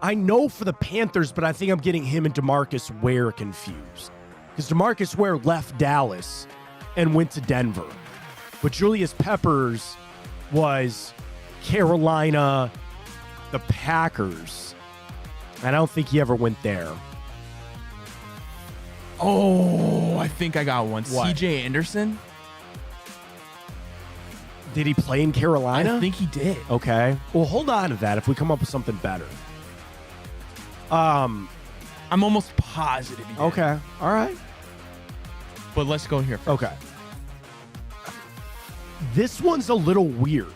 I know for the Panthers, but I think I'm getting him and DeMarcus Ware confused. Because DeMarcus Ware left Dallas and went to Denver. But Julius Peppers was Carolina, the Packers. I don't think he ever went there. Oh, I think I got one. What? CJ Anderson? Did he play in Carolina? I think he did. Okay. Well, hold on to that if we come up with something better. I'm almost positive he did. Okay. All right. But let's go here first. Okay. This one's a little weird.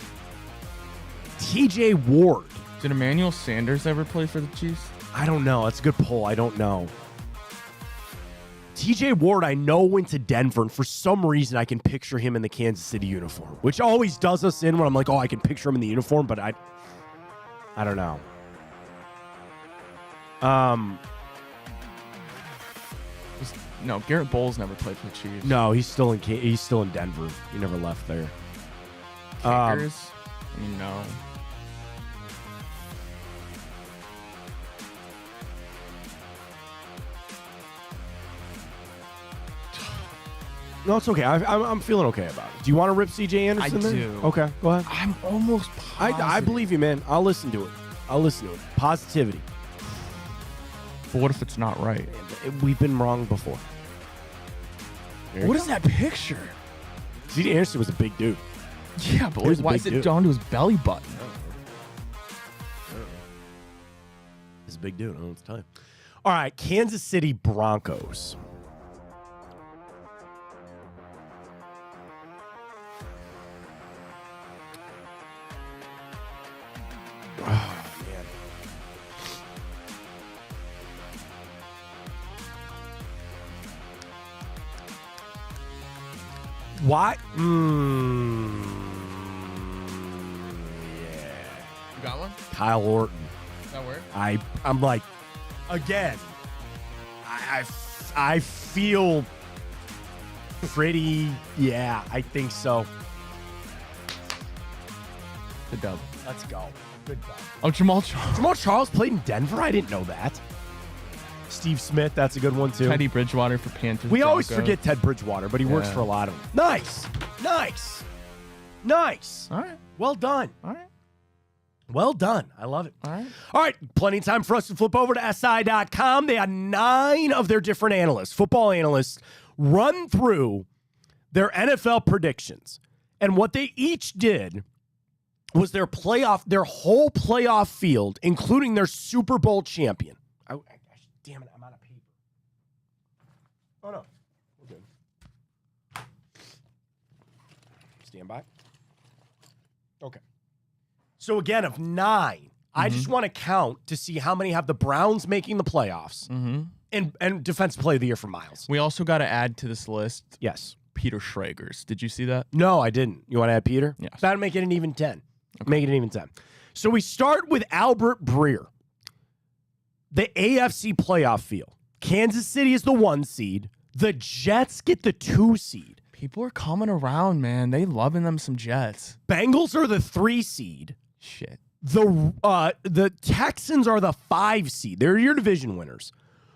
TJ Ward. Did Emmanuel Sanders ever play for the Chiefs? I don't know. That's a good poll. I don't know. TJ Ward, I know, went to Denver, and for some reason I can picture him in the Kansas City uniform, which always does us in when I'm like, oh, I can picture him in the uniform, but I don't know. No, Garrett Bowles never played for the Chiefs. No, he's still in Denver. He never left there. Kickers? No. No, it's okay. I'm feeling okay about it. Do you want to rip CJ Anderson? I then? do. Okay, go ahead. I'm almost positive. I believe you, man. I'll listen to it. Positivity. But what if it's not right? We've been wrong before. What is that picture? CJ Anderson was a big dude. Yeah, but He was a why big is it dude. down to his belly button? He's a big dude. I don't know what to tell you. All right, Kansas City Broncos. Oh, man. Why? Yeah. You got one? Kyle Orton. That work? I'm like, again, I feel pretty, yeah, I think so. The dub. Let's go. Good job. Oh, Jamal Charles. Jamal Charles played in Denver? I didn't know that. Steve Smith, that's a good one, too. Teddy Bridgewater for Panthers. We always Broncos. forget Ted Bridgewater, but he works for a lot of them. Nice. All right. Well done. All right. Well done. I love it. All right. All right. Plenty of time for us to flip over to SI.com. They had 9 of their different analysts, football analysts, run through their NFL predictions. And what they each did was their whole playoff field, including their Super Bowl champion. Damn it, I'm out of paper. Oh, no. We're good. Stand by. Okay. So, again, of 9 I just want to count to see how many have the Browns making the playoffs and defensive player of the year for Miles. We also got to add to this list. Yes. Peter Schrager's. Did you see that? No, I didn't. You want to add Peter? Yes. That'll make it an even 10. Okay. Make it an even 10. So we start with Albert Breer. The AFC playoff field. Kansas City is the 1 seed. The Jets get the 2 seed. People are coming around, man. They loving them some Jets. Bengals are the 3 seed. Shit. The Texans are the 5 seed. They're your division winners.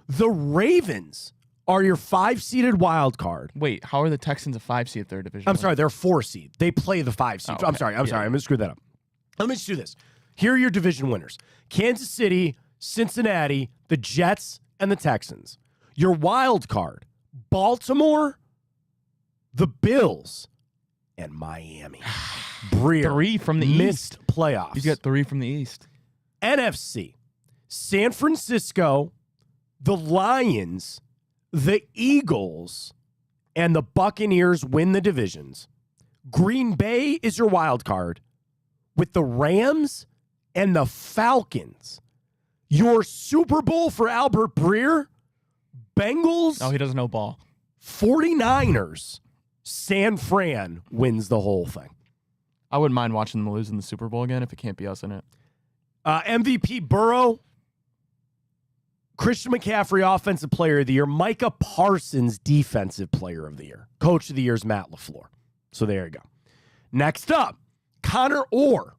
The Ravens are your 5-seeded wild card. Wait, how are the Texans a 5 seed if they're a division? I'm sorry, they're 4 seed. They play the 5 seed. Oh, okay. I'm sorry. I'm going to screw that up. Let me just do this. Here are your division winners. Kansas City, Cincinnati, the Jets, and the Texans. Your wild card, Baltimore, the Bills, and Miami. Breer. 3 from the missed East. playoffs. He's got 3 from the East. NFC, San Francisco, the Lions, the Eagles, and the Buccaneers win the divisions. Green Bay is your wild card with the Rams and the Falcons. Your Super Bowl for Albert Breer, Bengals. Oh, he doesn't know ball. 49ers. San Fran wins the whole thing. I wouldn't mind watching them lose in the Super Bowl again if it can't be us in it. MVP Burrow, Christian McCaffrey, Offensive Player of the Year, Micah Parsons, Defensive Player of the Year. Coach of the Year is Matt LaFleur. So there you go. Next up, Connor Orr.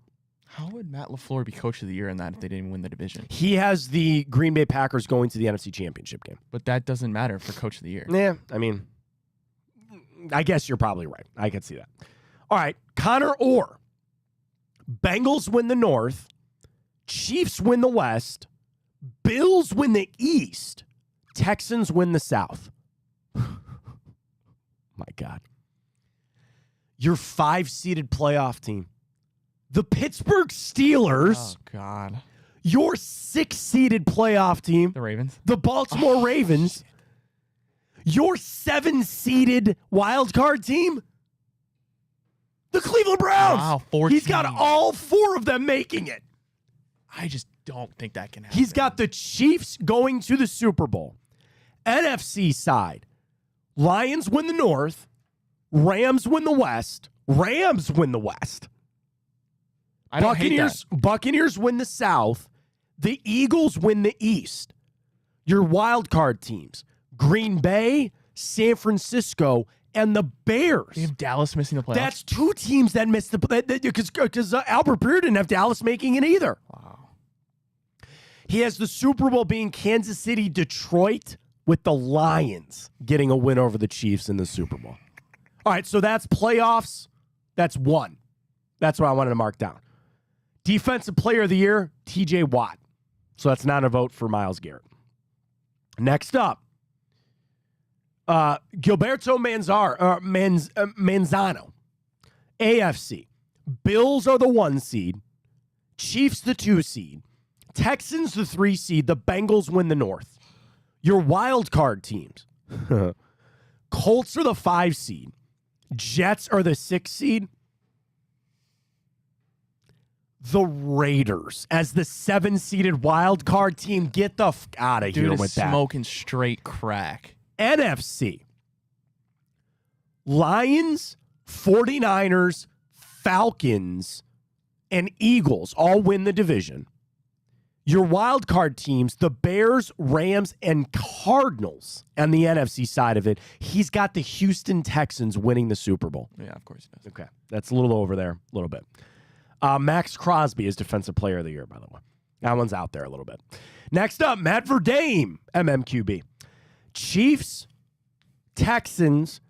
How would Matt LaFleur be Coach of the Year in that if they didn't even win the division? He has the Green Bay Packers going to the NFC Championship game. But that doesn't matter for Coach of the Year. Yeah, I mean, I guess you're probably right. I can see that. All right, Connor Orr. Bengals win the North. Chiefs win the West. Bills win the East. Texans win the South. My God. Your 5-seeded playoff team. The Pittsburgh Steelers. Oh, God. Your 6-seeded playoff team. The Ravens. The Baltimore Ravens. Shit. Your 7-seeded wild card team. The Cleveland Browns. Wow, 14. He's got all 4 of them making it. I just don't think that can happen. He's got the Chiefs going to the Super Bowl. NFC side. Lions win the North. Rams win the West. Rams win the West. I don't hate that. Buccaneers win the South. The Eagles win the East. Your wild card teams. Green Bay, San Francisco, and the Bears. You have Dallas missing the playoffs. That's 2 teams that missed the because Albert Breer didn't have Dallas making it either. Wow. He has the Super Bowl being Kansas City, Detroit, with the Lions getting a win over the Chiefs in the Super Bowl. All right, so that's playoffs. That's 1. That's what I wanted to mark down. Defensive Player of the Year, TJ Watt. So that's not a vote for Myles Garrett. Next up, Gilberto Manzano. AFC. Bills are the 1 seed. Chiefs the 2 seed. Texans the 3 seed. The Bengals win the North. Your wild card teams. Colts are the 5 seed. Jets are the 6 seed. The Raiders as the 7-seeded wild card team. Get the out of here with that. Smoking straight crack. NFC. Lions, 49ers, Falcons, and Eagles all win the division. Your wild card teams, the Bears, Rams, and Cardinals on the NFC side of it. He's got the Houston Texans winning the Super Bowl. Yeah, of course he does. Okay. That's a little over there, a little bit. Max Crosby is Defensive Player of the Year, by the way. That one's out there a little bit. Next up, Matt Verdame, MMQB. Chiefs, Texans,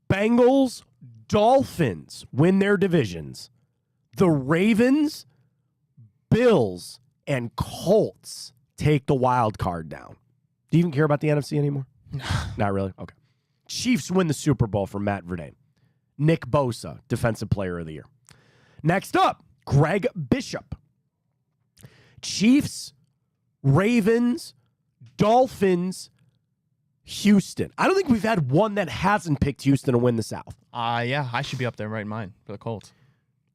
Bengals, Dolphins win their divisions. The Ravens, Bills, and Colts take the wild card down. Do you even care about the NFC anymore? Not really? Okay. Chiefs win the Super Bowl for Matt Verdame. Nick Bosa, Defensive Player of the Year. Next up, Greg Bishop. Chiefs, Ravens, Dolphins, Houston. I don't think we've had one that hasn't picked Houston to win the South. Yeah, I should be up there right in mine for the Colts.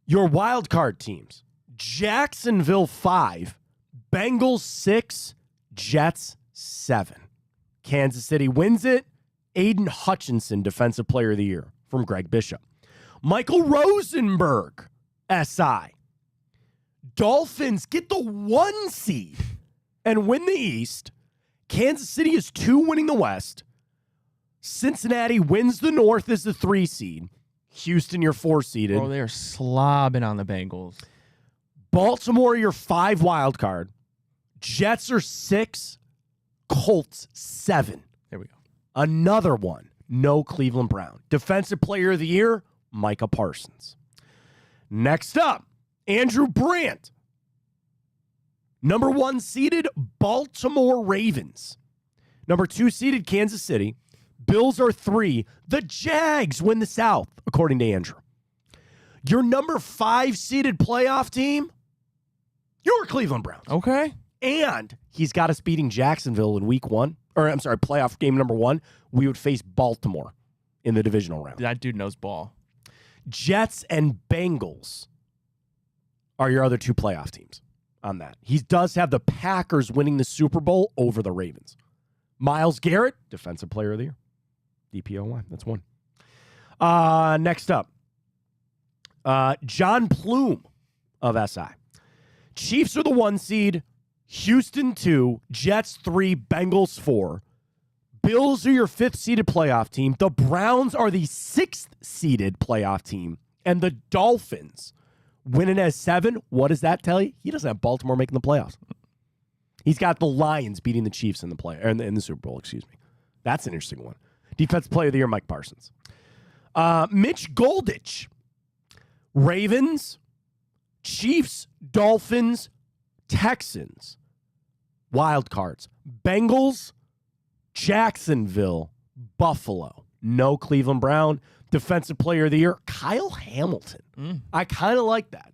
Your wild card teams, Jacksonville 5, Bengals 6, Jets 7. Kansas City wins it. Aiden Hutchinson, Defensive Player of the Year from Greg Bishop. Michael Rosenberg, SI. Dolphins get the 1 seed and win the East. Kansas City is 2 winning the West. Cincinnati wins the North as the 3 seed. Houston, you're 4 seeded. Oh, they're slobbing on the Bengals. Baltimore, you're 5 wild card. Jets are 6. Colts 7. There we go. Another one. No Cleveland Brown. Defensive Player of the Year, Micah Parsons. Next up, Andrew Brandt. Number 1 seeded Baltimore Ravens. Number 2 seeded Kansas City. Bills are 3. The Jags win the South, according to Andrew. Your number 5 seeded playoff team, your Cleveland Browns. Okay. And he's got us beating Jacksonville in week 1. Or, I'm sorry, playoff game number 1. We would face Baltimore in the divisional round. That dude knows ball. Jets and Bengals are your other 2 playoff teams on that. He does have the Packers winning the Super Bowl over the Ravens. Myles Garrett, Defensive Player of the Year. DPOY, that's 1. Next up, John Plume of SI. Chiefs are the 1 seed. Houston 2. Jets 3. Bengals 4. Bills are your 5th seeded playoff team. The Browns are the 6th seeded playoff team. And the Dolphins winning as 7. What does that tell you? He doesn't have Baltimore making the playoffs. He's got the Lions beating the Chiefs in the Super Bowl, excuse me. That's an interesting one. Defensive Player of the Year, Mike Parsons. Mitch Goldich. Ravens, Chiefs, Dolphins, Texans. Wild cards. Bengals, Jacksonville, Buffalo. No Cleveland Brown. Defensive Player of the Year, Kyle Hamilton. I kind of like that.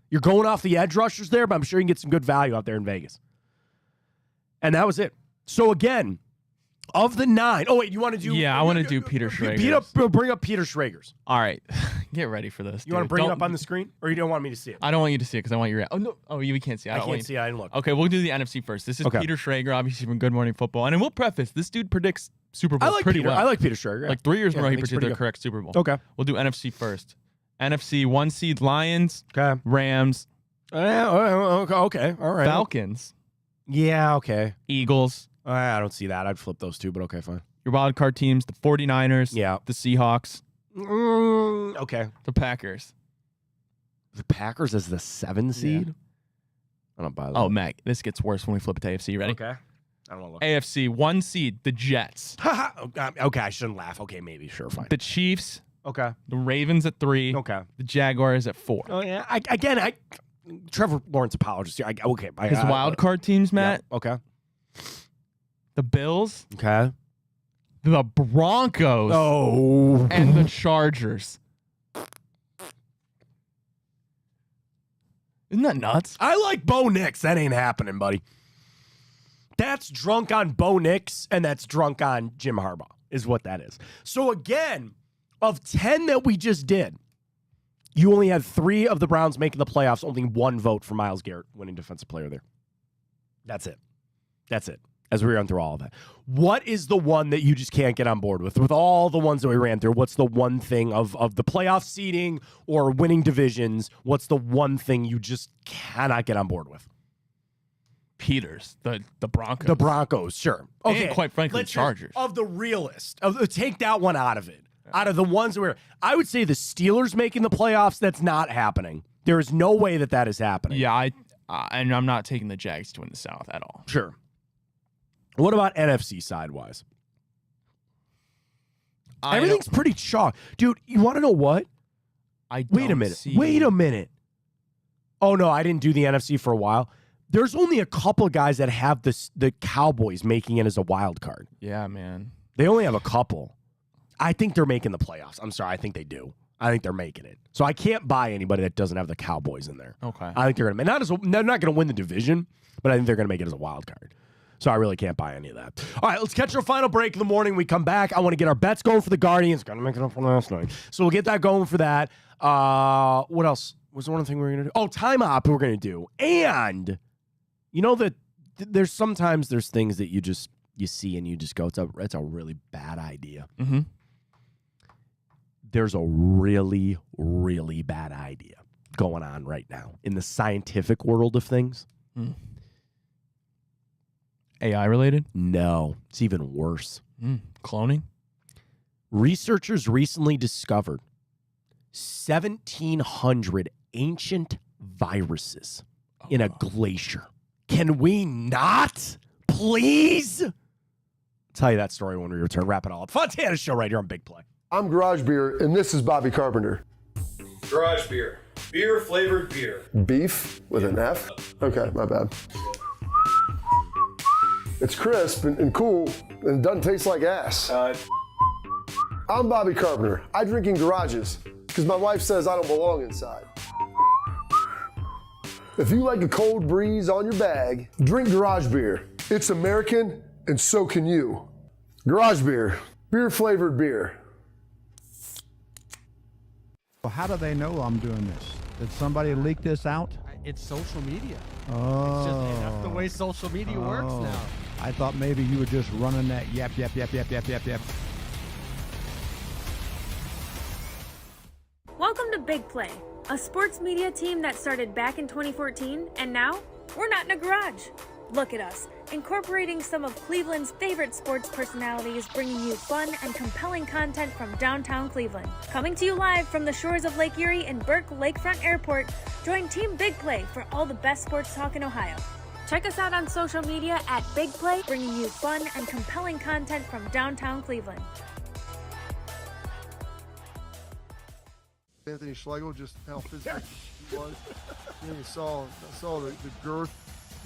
You're going off the edge rushers there, but I'm sure you can get some good value out there in Vegas. And that was it. So again, of the 9. Oh, wait, you want to do... Yeah, I want to do Peter Schrager. Bring up Peter Schrager's. All right. Get ready for this. You want to bring it up on the screen? Or you don't want me to see it? I don't want you to see it because I want your... Oh, no. Oh, we can't see it. I can't see it. I didn't look. Okay, we'll do the NFC first. This is Okay. Peter Schrager, obviously from Good Morning Football. And we'll preface, this dude predicts Super Bowl pretty well. I like Peter Schrager. Yeah. Like 3 years in a row, he thinks predicted pretty the good. correct Super Bowl. Okay. We'll do NFC first. NFC 1 seed Lions, Okay. Rams, Okay. All right. Falcons, Yeah, okay. Eagles. I don't see that. I'd flip those 2, but okay, fine. Your wild card teams, the 49ers, Yeah. the Seahawks, Okay. the Packers. The Packers as the 7 seed? I don't buy that. Oh, Mac, this gets worse when we flip it to AFC. Ready? Okay. I don't want to look. AFC 1 seed, the Jets, Okay, I shouldn't laugh. Okay, maybe. Sure, fine. the Chiefs, Okay. the Ravens at 3, Okay. the Jaguars at 4. Oh, yeah. Trevor Lawrence apologist here. His wild card teams, Matt, Yeah, okay. the Bills, Okay. the Broncos, Oh. and the Chargers. Isn't that nuts? I like Bo Nix. That ain't happening, buddy. That's drunk on Bo Nix, and that's drunk on Jim Harbaugh, is what that is. So again, of 10 that we just did, you only had 3 of the Browns making the playoffs, only 1 vote for Myles Garrett winning Defensive Player there. That's it. That's it. As we run through all of that. What is the one that you just can't get on board with? With all the ones that we ran through, what's the one thing of the playoff seeding or winning divisions? What's the one thing you just cannot get on board with? Peters, the Broncos. The Broncos, sure. Okay, And quite frankly, let's Chargers. of the realist, take that one out of it. Out of the ones where I would say the Steelers making the playoffs, that's not happening. There is no way that is happening. Yeah, and I'm not taking the Jags to win the South at all. Sure. What about NFC side-wise? Everything's pretty chalk. Dude, you want to know what? Wait a minute. Oh, no, I didn't do the NFC for a while. There's only a couple of guys that have the Cowboys making it as a wild card. Yeah, man. They only have a couple. I think they're making the playoffs. I'm sorry. I think they do. I think they're making it. So I can't buy anybody that doesn't have the Cowboys in there. Okay. I think they're going to they're not going to win the division, but I think they're going to make it as a wild card. So I really can't buy any of that. All right, let's catch our final break in the morning. We come back. I want to get our bets going for the Guardians. Got to make it up for last night. So we'll get that going for that. What else? Was there one thing we were going to do? Oh, time hop we're going to do. And You know that there's sometimes there's things that you see and you just go, it's a really bad idea. Mm-hmm. There's a really, really bad idea going on right now in the scientific world of things. AI related? No, it's even worse. Cloning? Researchers recently discovered 1,700 ancient viruses in a glacier. Can we not, please? I'll tell you that story when we return. Wrap it all up. Fontana Show right here on Big Play. I'm Garage Beer, and this is Bobby Carpenter. Garage beer. Beer flavored beer. Beef with an F? Okay, my bad. It's crisp and cool, and it doesn't taste like ass. I'm Bobby Carpenter. I drink in garages because my wife says I don't belong inside. If you like a cold breeze on your bag, drink garage beer. It's American, and so can you. Garage beer. Beer flavored beer. Well, how do they know I'm doing this? Did somebody leak this out? It's social media. Oh. It's just, that's the way social media works now. I thought maybe you were just running that yap. Welcome to Big Play, a sports media team that started back in 2014, and now we're not in a garage. Look at us, incorporating some of Cleveland's favorite sports personalities, bringing you fun and compelling content from downtown Cleveland. Coming to you live from the shores of Lake Erie and Burke Lakefront Airport, join Team Big Play for all the best sports talk in Ohio. Check us out on social media at Big Play, bringing you fun and compelling content from downtown Cleveland. Anthony Schlegel, just how physical he was. You saw the girth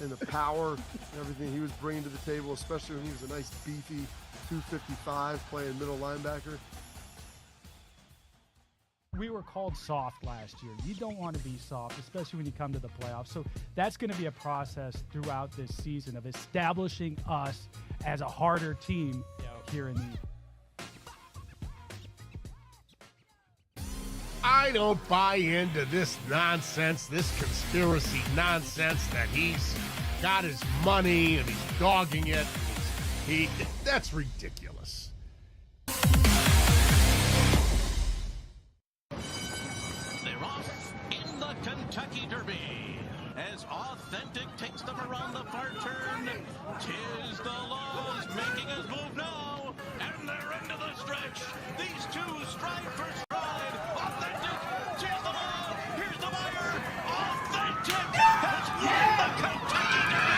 and the power and everything he was bringing to the table, especially when he was a nice beefy 255 playing middle linebacker. We were called soft last year. You don't want to be soft, especially when you come to the playoffs. So that's going to be a process throughout this season of establishing us as a harder team here in the I don't buy into this nonsense, this conspiracy nonsense that he's got his money and he's dogging it. That's ridiculous. They're off in the Kentucky Derby as Authentic takes them around the far turn. Tis the laws making his move now, and they're into the stretch. These two stride for stride. Authentic, tis the law. Here's the wire. Authentic has won the Kentucky Derby.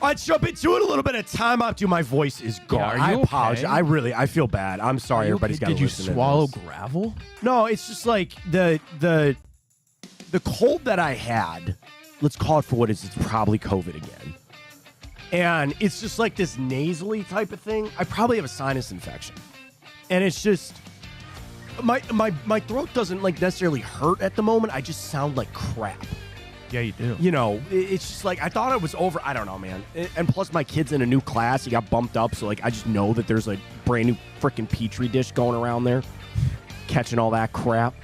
Let's jump into it. A little bit of time up. Dude, my voice is gone. Yeah, are I you apologize. okay? I feel bad. I'm sorry. Everybody's got to Did you listen to swallow this. gravel? No, it's just like the cold that I had. Let's call it for what it is. It's probably COVID again. And it's just like this nasally type of thing. I probably have a sinus infection. And it's just my throat doesn't like necessarily hurt at the moment. I just sound like crap. Yeah, you do. You know, it's just like I thought it was over. I don't know, man. And plus, my kid's in a new class. He got bumped up, so like I just know that there's a brand new freaking petri dish going around there, catching all that crap.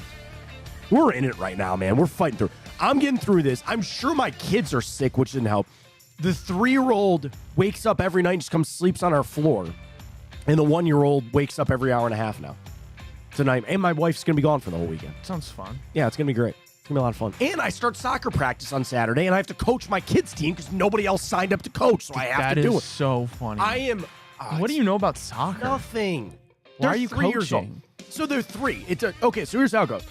We're in it right now, man. We're fighting through. I'm getting through this. I'm sure my kids are sick, which didn't help. The 3-year-old wakes up every night and just comes sleeps on our floor, and the 1-year-old wakes up every hour and a half now tonight. And my wife's gonna be gone for the whole weekend. Sounds fun. Yeah, it's gonna be great. It's going to be a lot of fun. And I start soccer practice on Saturday, and I have to coach my kids' team because nobody else signed up to coach, so I have to do That it. is so funny. I am... what do you know about soccer? Nothing. Why They're are you 3 years old. coaching? So they're 3. Okay, so here's how it goes.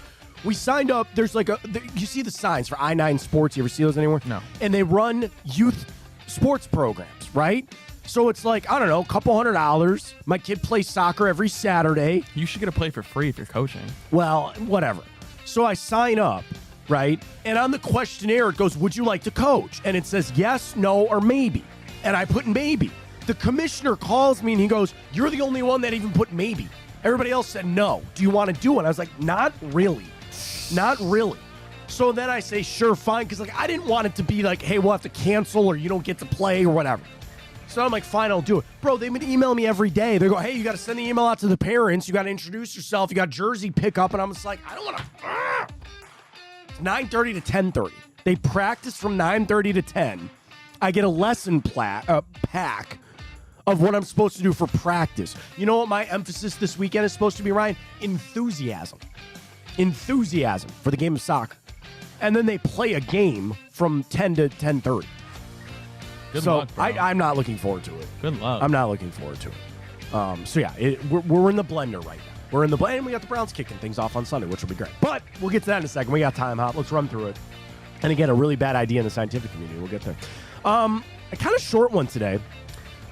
We signed up. There's like you see the signs for I-9 Sports. You ever see those anywhere? No. And they run youth sports programs, right? So it's like, I don't know, a couple $100. My kid plays soccer every Saturday. You should get to play for free if you're coaching. Well, whatever. So I sign up, right? And on the questionnaire, it goes, would you like to coach? And it says yes, no, or maybe. And I put maybe. The commissioner calls me and he goes, you're the only one that even put maybe. Everybody else said no. Do you want to do it? I was like, not really. Not really. So then I say, sure, fine. Because like I didn't want it to be like, hey, we'll have to cancel or you don't get to play or whatever. So I'm like, fine, I'll do it. Bro, they've been emailing me every day. They go, hey, you got to send the email out to the parents. You got to introduce yourself. You got jersey pickup. And I'm just like, I don't want to. It's 9:30 to 10:30. They practice from 9:30 to 10. I get a lesson pack of what I'm supposed to do for practice. You know what my emphasis this weekend is supposed to be, Ryan? Enthusiasm. Enthusiasm for the game of soccer. And then they play a game from 10 to 10:30. Good so luck, bro. I'm not looking forward to it. Good luck. I'm not looking forward to it. So yeah, we're in the blender right now. We're in the blender, and we got the Browns kicking things off on Sunday, which will be great. But we'll get to that in a second. We got time, Hop. Let's run through it. And again, a really bad idea in the scientific community. We'll get there. A kind of short one today.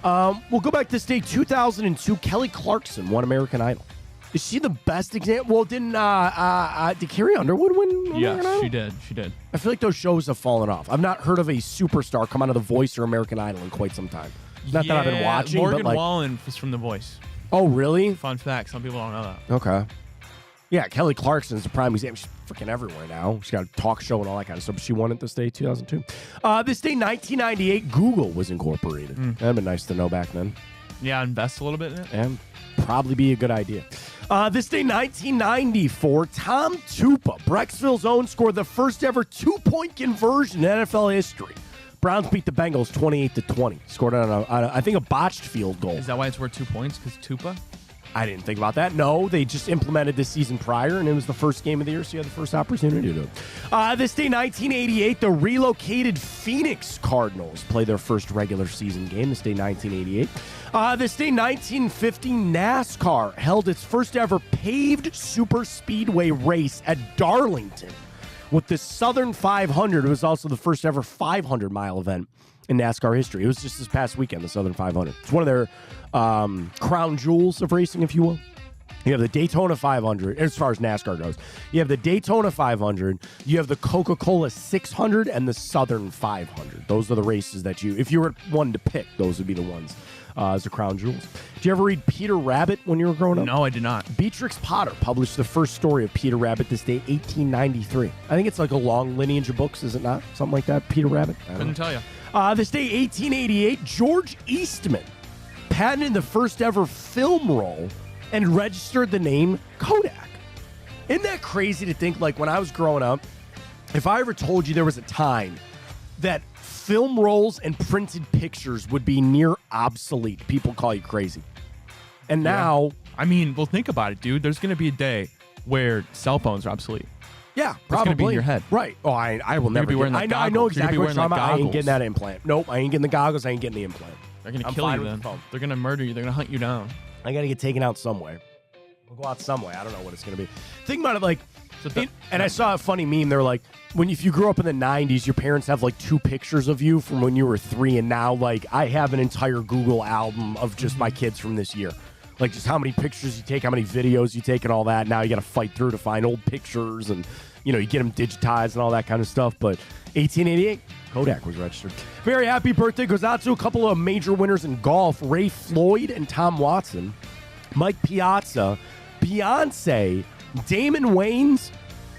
We'll go back to this day, 2002. Kelly Clarkson won American Idol. Is she the best example? Well, did Carrie Underwood win American Idol? Yes, she did. I feel like those shows have fallen off. I've not heard of a superstar come out of The Voice or American Idol in quite some time. Not that I've been watching, Morgan but like, Wallen was from The Voice. Oh, really? Fun fact. Some people don't know that. Okay. Yeah, Kelly Clarkson's a prime example. She's freaking everywhere now. She's got a talk show and all that kind of stuff. But she won it this day, 2002. This day, 1998, Google was incorporated. That'd been nice to know back then. Yeah, invest a little bit in it. And probably be a good idea. This day, 1994, Tom Tupa, Brecksville's own, scored the first ever 2-point conversion in NFL history. Browns beat the Bengals 28-20. Scored on I think a botched field goal. Is that why it's worth 2 points? Because Tupa? I didn't think about that. No, they just implemented this season prior, and it was the first game of the year, so you had the first opportunity to do it. This day, 1988, the relocated Phoenix Cardinals play their first regular season game. This day, 1988. This day, 1950, NASCAR held its first ever paved super speedway race at Darlington with the Southern 500. It was also the first ever 500-mile event in NASCAR history. It was just this past weekend, the Southern 500. It's one of their crown jewels of racing, if you will. You have the Daytona 500, as far as NASCAR goes. You have the Daytona 500, you have the Coca-Cola 600, and the Southern 500. Those are the races that if you were one to pick, those would be the ones as the crown jewels. Did you ever read Peter Rabbit when you were growing up? No, I did not. Beatrix Potter published the first story of Peter Rabbit this day, 1893. I think it's like a long lineage of books, is it not? Something like that, Peter Rabbit? Couldn't tell you. This day, 1888, George Eastman patented the first ever film roll and registered the name Kodak. Isn't that crazy to think, like, when I was growing up, if I ever told you there was a time that film rolls and printed pictures would be near obsolete, people call you crazy. And now... I mean, well, think about it, dude. There's going to be a day where cell phones are obsolete. Yeah, It's probably. going to be in your head. Right. Oh, I will never be wearing get... like I know goggles. You're gonna exactly be what wearing you're talking like about. I ain't goggles. getting that implant. Nope, I ain't getting the goggles. I ain't getting the implant. They're going to I'm kill fine you with then. the phone. They're going to murder you. They're going to hunt you down. I got to get taken out some way. We'll go out some way. I don't know what it's going to be. Think about it like... and I saw a funny meme. They're like, if you grew up in the 90s, your parents have like 2 pictures of you from when you were 3, and now like I have an entire Google album of just my kids from this year. Like just how many pictures you take, how many videos you take, and all that. Now you got to fight through to find old pictures, and you get them digitized and all that kind of stuff. But 1888, Kodak was registered. Very happy birthday goes out to a couple of major winners in golf: Ray Floyd and Tom Watson, Mike Piazza, Beyonce, Damon Wayans,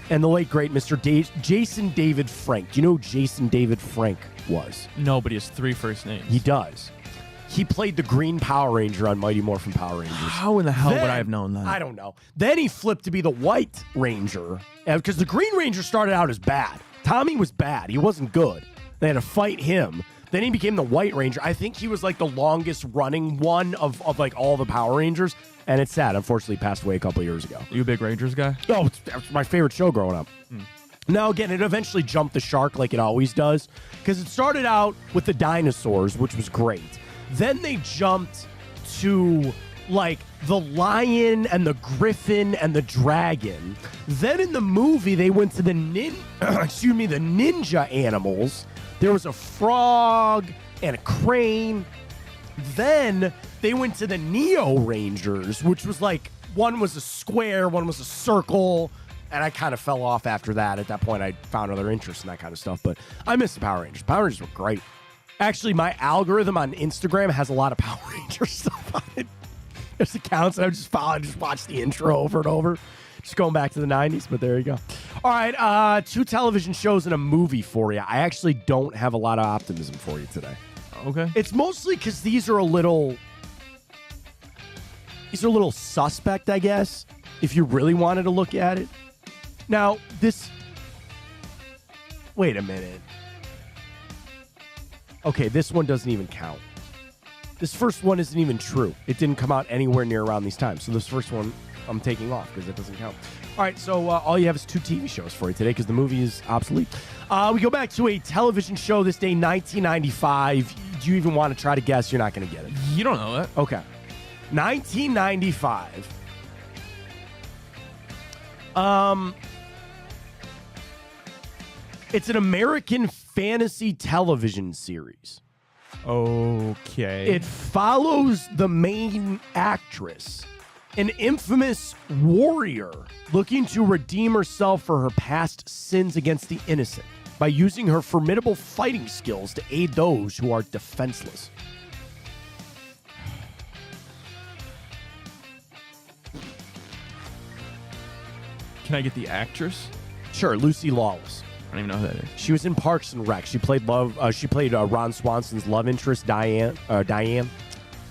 and the late, great Mr. Jason David Frank. Do you know who Jason David Frank was? No, but he has 3 first names. He does. He played the Green Power Ranger on Mighty Morphin Power Rangers. How in the hell would I have known that? I don't know. Then he flipped to be the White Ranger, because the Green Ranger started out as bad. Tommy was bad. He wasn't good. They had to fight him. Then he became the White Ranger. I think he was like the longest running one of like all the Power Rangers. And it's sad. Unfortunately, he passed away a couple of years ago. You a big Rangers guy? Oh, that was my favorite show growing up. Now, again, it eventually jumped the shark like it always does, because it started out with the dinosaurs, which was great. Then they jumped to like the lion and the griffin and the dragon. Then in the movie, they went to the ninja animals. There was a frog and a crane. Then they went to the Neo Rangers, which was like one was a square, one was a circle, and I kind of fell off after that. At that point, I found other interests in that kind of stuff, but I miss the Power Rangers. Power Rangers were great. Actually, my algorithm on Instagram has a lot of Power Rangers stuff on it. There's accounts that I just follow. I just watch the intro over and over. Just going back to the 90s, but there you go. All right, 2 television shows and a movie for you. I actually don't have a lot of optimism for you today. Okay. It's mostly because these are a little suspect, I guess, if you really wanted to look at it. Now, wait a minute. Okay, this one doesn't even count. This first one isn't even true. It didn't come out anywhere near around these times. So this first one I'm taking off because it doesn't count. All right, so all you have is 2 TV shows for you today because the movie is obsolete. We go back to a television show this day, 1995. Do you even want to try to guess? You're not going to get it. You don't know that. Okay. 1995. It's an American fantasy television series. Okay. It follows the main actress, an infamous warrior looking to redeem herself for her past sins against the innocent by using her formidable fighting skills to aid those who are defenseless. Can I get the actress? Sure, Lucy Lawless. I don't even know who that is. She was in Parks and Rec. She played Ron Swanson's love interest, Diane.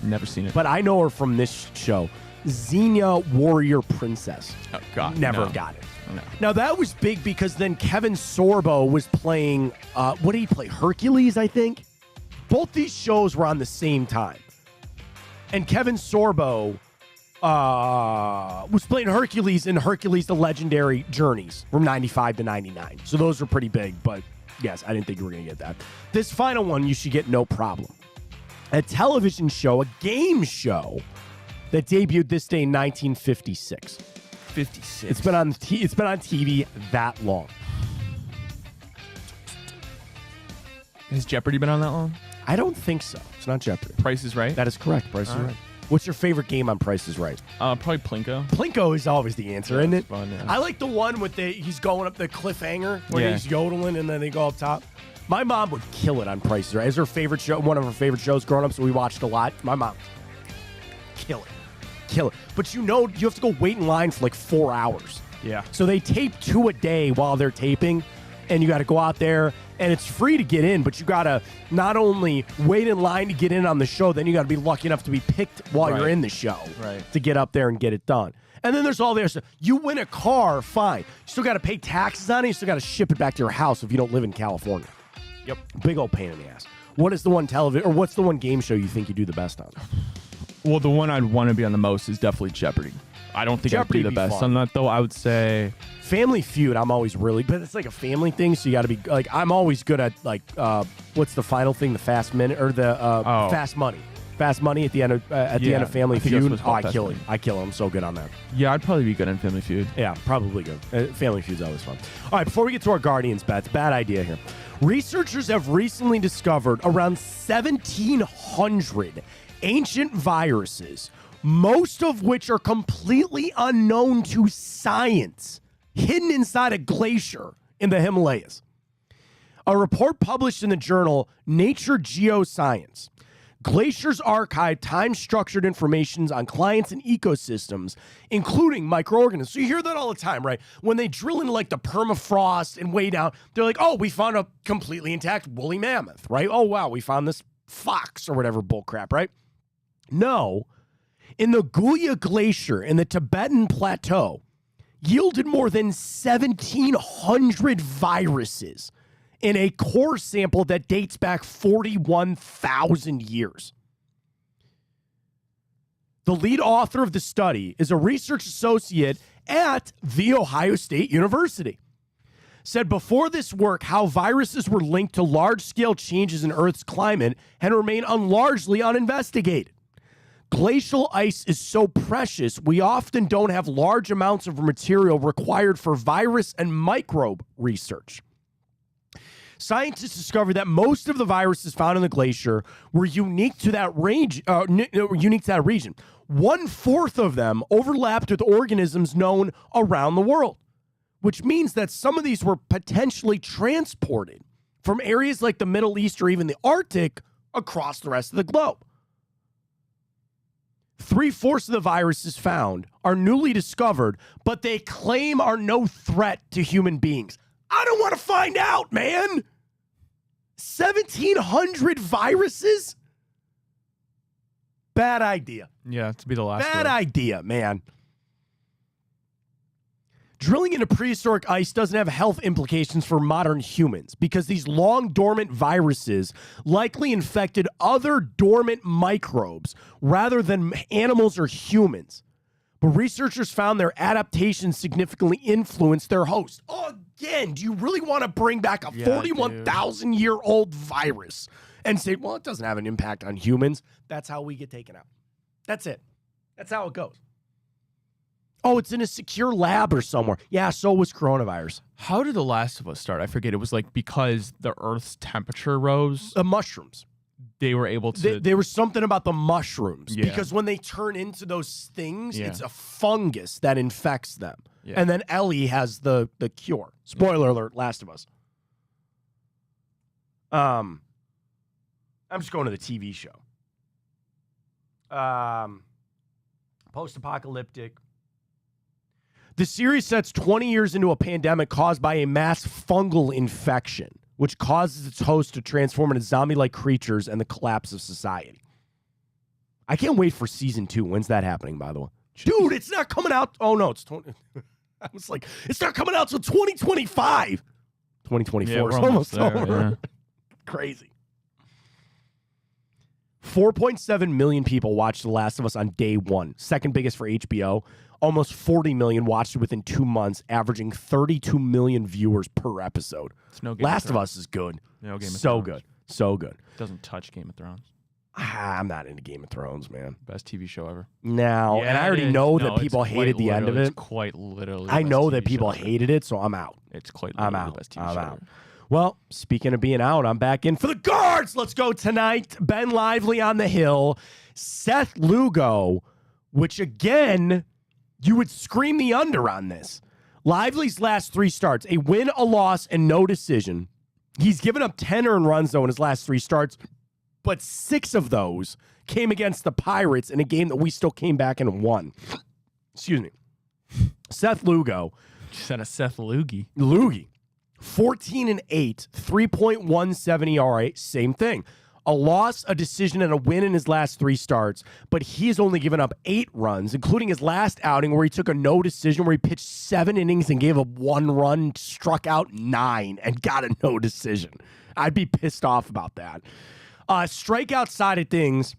Never seen it. But I know her from this show, Xenia Warrior Princess. Oh, God. Never got it. No. Now, that was big because then Kevin Sorbo was playing, what did he play? Hercules, I think? Both these shows were on the same time. And Kevin Sorbo was playing Hercules in Hercules the Legendary Journeys from 95 to 99. So those were pretty big, but yes, I didn't think you were going to get that. This final one, you should get no problem. A television show, a game show that debuted this day in 1956. 56. It's been on TV that long. Has Jeopardy been on that long? I don't think so. It's not Jeopardy. Price is Right? That is correct. Price is Right. What's your favorite game on Price is Right? Probably Plinko. Plinko is always the answer, isn't it? Fun, yeah. I like the one with he's going up the cliffhanger where Yeah. he's yodeling and then they go up top. My mom would kill it on Price is Right. It's her favorite show, one of her favorite shows growing up, so we watched a lot. My mom, kill it. But you have to go wait in line for like 4 hours. Yeah. So they tape 2 a day while they're taping, and you got to go out there, and it's free to get in, but you got to not only wait in line to get in on the show, then you got to be lucky enough to be picked while you're in the show to get up there and get it done. And then there's all the other stuff. You win a car, fine. You still got to pay taxes on it. You still got to ship it back to your house if you don't live in California. Yep. Big old pain in the ass. What's the one game show you think you do the best on? Well, the one I'd want to be on the most is definitely Jeopardy. I don't think Jeopardy I'd be the best on that, though. I would say Family Feud, I'm always really, but it's like a family thing, so you got to be like, I'm always good at like, what's the final thing? The Fast Minute or the Fast Money? Fast Money at the end of end of Family Feud. Oh, I kill it. I'm so good on that. Yeah, I'd probably be good in Family Feud. Yeah, probably good. Family Feud's always fun. All right, before we get to our Guardians bets, bad idea here. Researchers have recently discovered around 1,700 ancient viruses, most of which are completely unknown to science, hidden inside a glacier in the Himalayas. A report published in the journal Nature Geoscience. Glaciers archive time-structured information on clients and ecosystems, including microorganisms. So you hear that all the time, right? When they drill into like the permafrost and way down, they're like, oh, we found a completely intact woolly mammoth, right? Oh, wow, we found this fox or whatever bullcrap, right? No. In the Gulya Glacier in the Tibetan Plateau, yielded more than 1,700 viruses in a core sample that dates back 41,000 years. The lead author of the study is a research associate at The Ohio State University. Said before this work how viruses were linked to large-scale changes in Earth's climate and remain largely uninvestigated. Glacial ice is so precious, we often don't have large amounts of material required for virus and microbe research. Scientists discovered that most of the viruses found in the glacier were unique to that range, unique to that region. 1/4 of them overlapped with organisms known around the world, which means that some of these were potentially transported from areas like the Middle East or even the Arctic across the rest of the globe. 3/4 of the viruses found are newly discovered, but they claim are no threat to human beings. I don't want to find out, man. 1,700 viruses? Bad idea. Yeah, to be the last. Bad idea, man. Drilling into prehistoric ice doesn't have health implications for modern humans because these long dormant viruses likely infected other dormant microbes rather than animals or humans. But researchers found their adaptations significantly influenced their host. Again, do you really want to bring back a 41,000-year-old virus and say, well, it doesn't have an impact on humans? That's how we get taken out. That's it. That's how it goes. Oh, it's in a secure lab or somewhere. Yeah, so was coronavirus. How did The Last of Us start? I forget. It was like because the Earth's temperature rose. Mushrooms. They were able to. There was something about the mushrooms. Yeah. Because when they turn into those things, it's a fungus that infects them. Yeah. And then Ellie has the cure. Spoiler alert, Last of Us. I'm just going to the TV show. Post-apocalyptic. The series sets 20 years into a pandemic caused by a mass fungal infection, which causes its host to transform into zombie-like creatures and the collapse of society. I can't wait for season 2. When's that happening, by the way? Dude, it's not coming out. Oh, no, it's 20. I was like, it's not coming out till 2025. 2024 Yeah, is we're almost there, over. yeah. Crazy. 4.7 million people watched The Last of Us on day one. Second biggest for HBO. Almost 40 million watched it within 2 months, averaging 32 million viewers per episode. It's no Game Last of of Thrones. Us is good. No Game of So Thrones. good. So good. Doesn't touch Game of Thrones. I'm not into Game of Thrones, man. Best TV show ever. No, and I already know that people hated the end of it. It's quite literally. I the know best that TV people show ever. hated it, so I'm out. It's quite I'm literally out. the best TV I'm show out. ever. Well, speaking of being out, I'm back in for the guards. Let's go tonight. Ben Lively on the hill. Seth Lugo, which again, you would scream the under on this. Lively's last 3 starts, a win, a loss, and no decision. He's given up 10 earned runs, though, in his last 3 starts, but 6 of those came against the Pirates in a game that we still came back and won. Excuse me. Seth Lugo. Just had a Seth Loogie. 14-8, 3.17 ERA, same thing. A loss, a decision, and a win in his last 3 starts, but he's only given up 8 runs, including his last outing where he took a no decision, where he pitched 7 innings and gave up 1 run, struck out 9, and got a no decision. I'd be pissed off about that. Strikeout side of things,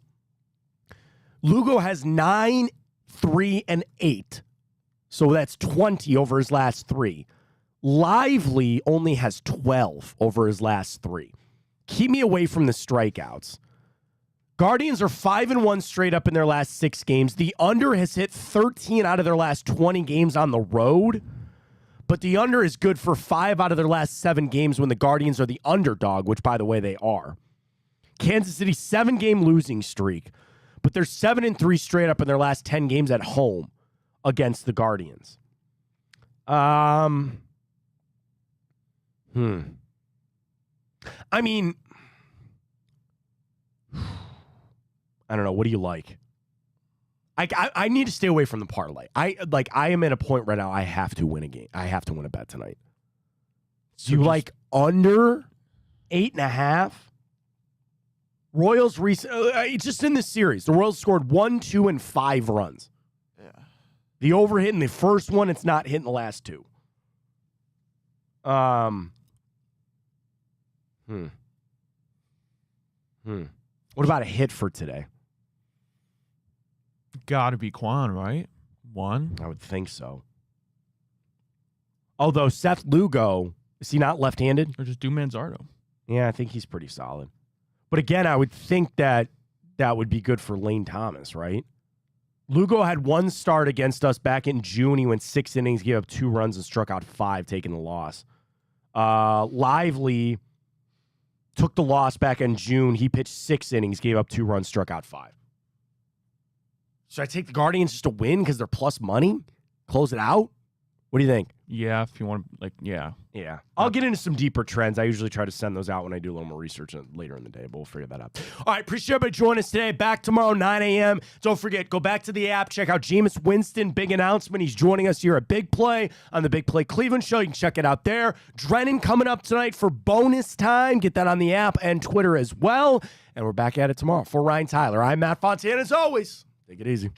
Lugo has 9, 3, and 8. So that's 20 over his last 3. Lively only has 12 over his last 3. Keep me away from the strikeouts. Guardians are 5-1 straight up in their last 6 games. The under has hit 13 out of their last 20 games on the road, but the under is good for 5 out of their last 7 games when the Guardians are the underdog, which, by the way, they are. Kansas City, 7-game losing streak, but they're 7-3 straight up in their last 10 games at home against the Guardians. I mean, I don't know. What do you like? I need to stay away from the parlay. I am at a point right now. I have to win a game. I have to win a bet tonight. Do you like under 8.5? Royals just in this series, the Royals scored 1, 2, and 5 runs. Yeah. The over hit in the first one. It's not hitting the last 2. What about a hit for today? Gotta be Quan, right? 1. I would think so. Although Seth Lugo, is he not left-handed? Or just do Manzardo. Yeah, I think he's pretty solid. But again, I would think that would be good for Lane Thomas, right? Lugo had 1 start against us back in June. He went 6 innings, gave up 2 runs, and struck out 5, taking the loss. Lively took the loss back in June. He pitched 6 innings, gave up 2 runs, struck out 5. Should I take the Guardians just to win because they're plus money? Close it out? What do you think? Yeah, if you want to, yeah. Yeah. I'll get into some deeper trends. I usually try to send those out when I do a little more research later in the day, but we'll figure that out. All right, appreciate everybody joining us today. Back tomorrow, 9 a.m. Don't forget, go back to the app. Check out Jameis Winston. Big announcement. He's joining us here at Big Play on the Big Play Cleveland Show. You can check it out there. Drennan coming up tonight for bonus time. Get that on the app and Twitter as well. And we're back at it tomorrow. For Ryan Tyler, I'm Matt Fontana. As always, take it easy.